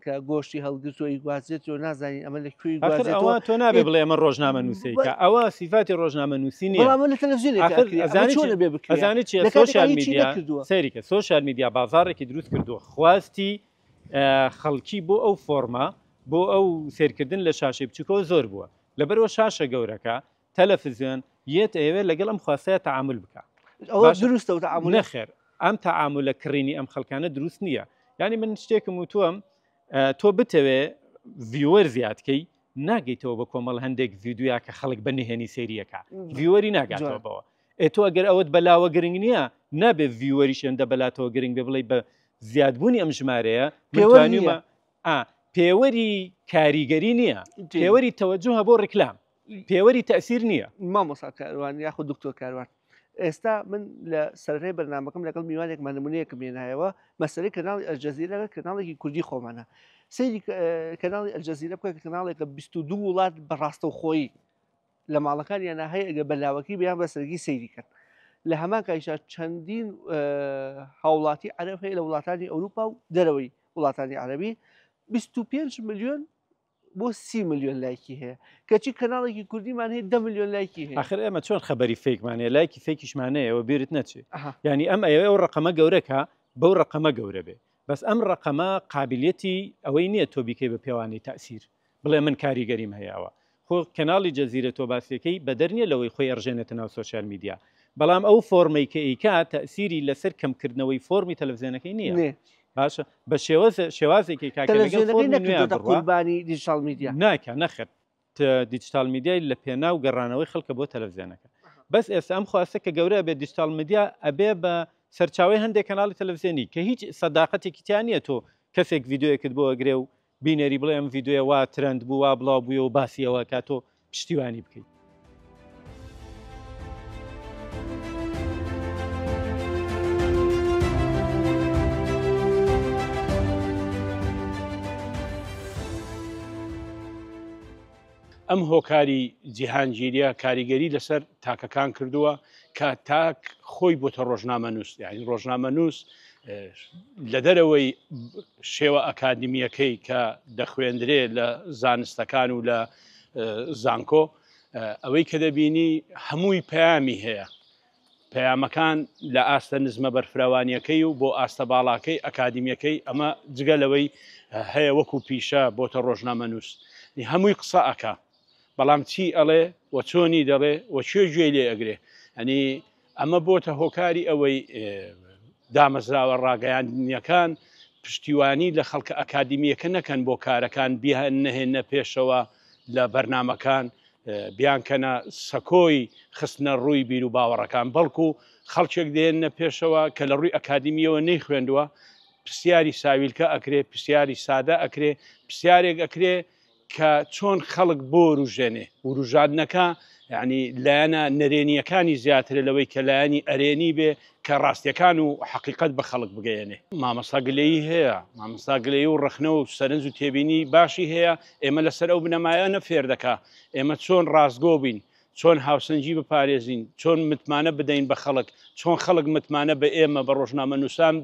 کە گۆشتی هەڵگرتووی گوازێتەوە نازانین ئەمە لە کوێی تۆ نابێ بڵێ ئەمە ڕۆژنامە نووسیکە ئەوە سیفاتی ڕۆژنامە نووسی نیە لە تەلەڤیزیۆنێک چیە سوۆشال میدیا سەریکە سوۆشال میدیا بازارێکی دروست کردووە خواستی خەڵکی بۆ ئەو فۆرمە بۆ ئەو سێرکردن لە شاشەی بچووکەوە زۆر بووە لەبەرەوە شاشە گەورەکە تەلەڤیزیۆن یەت ئەوێ لەگەڵ ئەم خواستەیە تعامل بکە دروستە و تعامل نەخێر ئەم تعاملە کڕینی ئەم خەڵکانە دروست نییە ینی من شتێکم وتووەم تۆ بتەوێ ڤیوەر زیادکەی ناگەیتەوە بە کۆمەڵ هەندێک ڤیددیویا کە خەڵک بە نهێنی سێریەکە ڤیوەری ناگاتەوە بەوە تۆ ئەگەر ئەوەت بەلاوە گرنگ نییە نابێت ڤیوەری شێندە بەلاتەوە گرنگ بێ بڵێ بە زیادبوونی ئەم ژمارەیە پێوەری کاریگەری نییە پێوەری تەوەجوهە بۆ ڕیکلام پێوەری تەسیر نییە مامۆستا کاروان یاخود دکتۆر کاروان ئێستا من لە سەرەی بەرنامەکەم لەگەڵ میوانێکمان نمونەیەکم هێنایەوە مەسەرەی کەناڵی ئەلجەزیرە کەناڵێکی کوردی خۆمانە سەیری کەناڵی ئەلجەزیرە بکە کەناڵێکە 22 وڵات بەڕاستەوخۆیی لە ماڵەکانیانە هەیە ئەگە بەلاوەکی بیان بەسەرگی سەیری کرد لە هەمان کایشا چەندین هاوڵاتی عەرەب هەیە لە وڵاتانی ئەوروپا و دەرەوەی وڵاتانی عەرەبی 25 ملیۆن بۆ 30 ملیۆن لایکی هەیە کەچی کەناڵێکی کوردیمان هەیە 10 ملیۆن لایکی هەیە ئاخر ئێمە چۆن خەبەری فێکمانەیە لایکی فێکیشمانەیە ئەوە بیرت نەچێت ینی ئەم ئەو ڕقەمە گەورەکە بەو ڕقەمە گەورە بێ بەس ئەم ڕقەمە قابلیەتی ئەوەی نییە تۆ بیکەی بە پێوانی تەسیر بڵێ من کاریگەریم هەیەەوە خۆ کەناڵی جەزیرە تۆ باسیەکەی بەدەرنیە لەوەی خۆی ئەڕژێنێتە ناو سوۆشال میدیا بەڵام ئەو فۆرمەی کە ئیکا تەسیری لەسەر کەمکردنەوەی فۆرمی تەلەڤیزیۆنەکەی نییە باشە بە شێوازێکی قوربانی دیجیتال میدیا ناکە نەخێت دیجیتال میدیای لە پێناو گەڕانەوەی خەڵکە بۆ تەلەڤیزیۆنەکە بەس ئێستا ئەم خواستە کە گەورە بێت دیجیتال میدیا ئەبێ بە سەرچاوی هەندێک کەناڵی تەلەڤیزیۆنی کە هیچ سەداقەتێکی تیان نیە تۆ کەسێک ڤیددیۆیەکت بۆ ئەگرێ و بینەری بڵێ ئەم ڤیددیۆ وا ترند بوو وا بڵاو بووە و باسیەوە کا تۆ پشتیوانی بکەیت ئەم هۆکاری جیهانگیریە کاریگەری لەسەر تاکەکان کردووە کە تاک خۆی بۆتە ڕۆژنامە نووس، یعنی ڕۆژنامە نووس لە دەرەوەی شێوە ئەکادمیەکەی کە دەخوێندرێ لە زانستەکان و لە زانکۆ، ئەوەی کە دەبینی هەمووی پەیامی هەیە، پەیامەکان لە ئاستە نزمە بەرفراوانیەکەی و بۆ ئاستە باڵاکەی ئەکادمیەکەی ئەمە جگەلەوەی هەیە وەکو پیشە بۆتە ڕۆژنامە نووس، هەمووی قسە ئەکا، بەڵام چی ئەڵێ و چۆنی دەڵێ و کوێ گوێ لێ ئەگرێ، ئەنی ئەمە بۆتە هۆکاری ئەوەی دامەزراوە ڕاگەیاندنیەکان پشتیوانی لە خەڵکە ئەکادمیەکە نەکەن بۆ کارەکان بیان نەهێنە پێشەوە لە بەرنمەکان بیانکەنە سەکۆی خستنە ڕووی بیر و باوەڕەکان، بەڵکو خەڵکێک دێنە پێشەوە کە لە ڕووی ئەکادمیەوە نەی خوێندووە پرسیاری ساویلکە ئەکرێ، پرسیاری سادە ئەکرێ، پرسیارێک ئەکرێ کە چۆن خەڵک بۆ ڕژێنێ و ڕژاندنەکە یعنی لایەنە نەرێنیەکانی زیاترە لەوەی کە لایەنی ئەرێنی بێ کە ڕاستیەکان و حقیقت بە خەڵک بگەێنێ. مامەستا گلەیی هەیە، مامەستا گلەیی و ڕخنە و سەرنج و تێبینی باشی هەیە، ئێمە لەسەر ئەو بنەمایانە فێر دەکا، ئێمە چۆن ڕاستگۆ بین، چۆن هاوسەنجی بپارێزین، چۆن متمانە بدەین بە خەڵک، چۆن خەڵک متمانە بە ئێمە بە ڕۆژنامە نووسان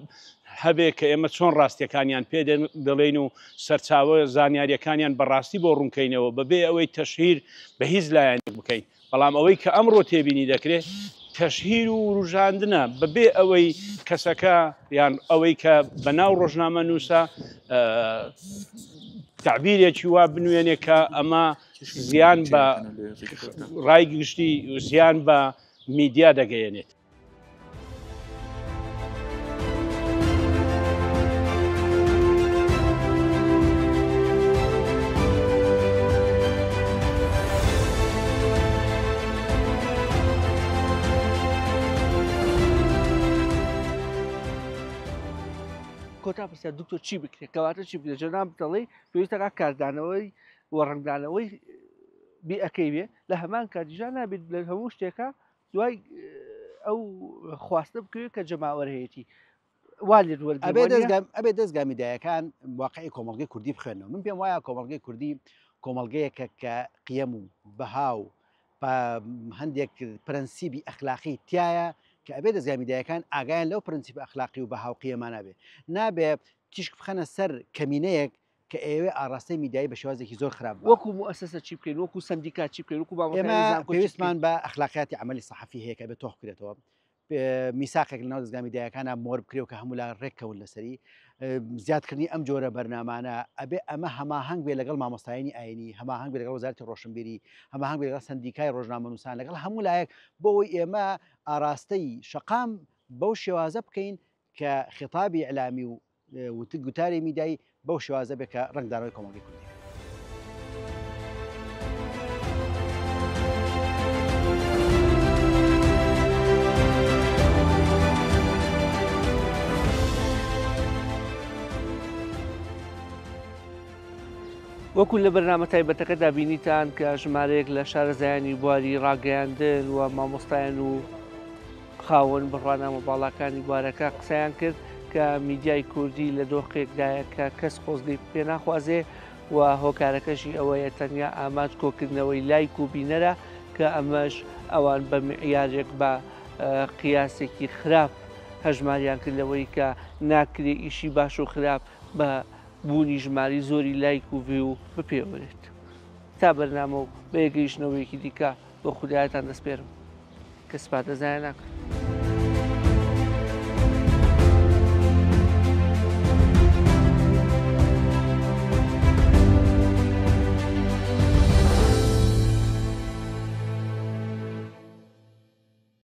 هەبێ کە ئێمە چۆن ڕاستیەکانیان پێ دەڵێن و سەرچاوە زانیاریەکانیان بەڕاستی بۆ ڕوونکەینەوە بەبێ ئەوەی تەشهیر بە هیچ لایەنێک بکەین. بەڵام ئەوەی کە ئەمڕۆ تێبینی دەکرێت تەشهیر و ڕژاندنە بەبێ ئەوەی کەسەکە یان ئەوەی کە بەناو ڕۆژنامە نووسە تعبیرێکی وا بنوێنێ کە ئەمە زیان بە ڕای گشتی زیان بە میدیا دەگەیەنێت. کۆتا پرسیار دکتۆر چی بکرێت کەواتە چی بکرێت جەناب دەڵێ پێویستە کاردانەوەی وەڕنگدانەوەی بیئەکەی بێ لە هەمان کاتیژا نابێت لە هەموو شتێکە دوای ئەو خواستە بکرێت کە جەماوەرهەیەتی وا لێت ئەبێ دەستگا میدیاەکان واقعی کۆمەڵگەی کوردی بخوێنەوە. من پێم وایە کۆمەڵگەی کوردی کۆمەڵگەیەکە کە قیەم و بەها و هەندێک پرەنسیبی ئەخلاقی تایە کە ئەبێ دەستگا میدیاەکان ئاگایان لەو پرەنسیب ئەخلاقی و بەها و قیەمانە بێ، نابێ تیشک بخەنە سەر کەمینەیەک کە ئێوێ ئاڕاستەی میدیایی بە شێوازێکی زۆر خراپ وەکو مؤسسە چی بکەین، وەکو سندیکات چی بکەین، وەکو ئێمە پێویستمان بە ئەخلاقیاتی عملی سەحەفی هەیە کە بێت تۆخ بکرێتەوە، میساقێک لەناو دەستگا میدیاەکانە مۆر بکرێ و کە هەموو لا ڕێککەون لەسەری زیادکردنی ئەم جۆرە بەرنامانە ئەبێ ئەمە هەماهەنگ بێ لەگەڵ مامۆستایانی ئاینی، هەماهەنگ بێ لەگەڵ وەزارەتی ڕۆشنبیری، هەماهەنگ بێ لەگەڵ سندیکای ڕۆژنامە نووسان، لەگەڵ هەموو لایەک بۆەوەی ئێمە ئاراستەی شەقام بەو شێوازە بکەین کە خیتابی ئەلامی و گوتاری میدیایی بەو شێوازە بێ کە ڕنگدانەوەی کۆمەڵگەی کوردی. وەکو لە بەرنامە تایبەتەکەدا بینیتان کە ژمارەیەک لە شارەزایانی بواری ڕاگەیاندن و مامۆستایان و خاوەن بڕوانامە باڵاکانی بوارەکە قسەیان کرد کە میدیای کوردی لە دۆخێکدایە کە کەس خۆزگەی پێ ناخوازێ و هۆکارەکەشی ئەوەیە تەنیا ئاماج کۆکردنەوەی لایک و بینەرە کە ئەمەش ئەوان بە معیارێک بە قیاسێکی خراپ هەژماریان کردەوەی کە ناکرێ ئیشی باش و خراپ بە بوونی ژماری زۆری لایک و ڤیو بپێوەرێت. تا بەرنامە و بە یەگەیشتنەوەیەکی دیکە بە خودایەتان دەسپێرم کە سپاتەزایە ناکەن.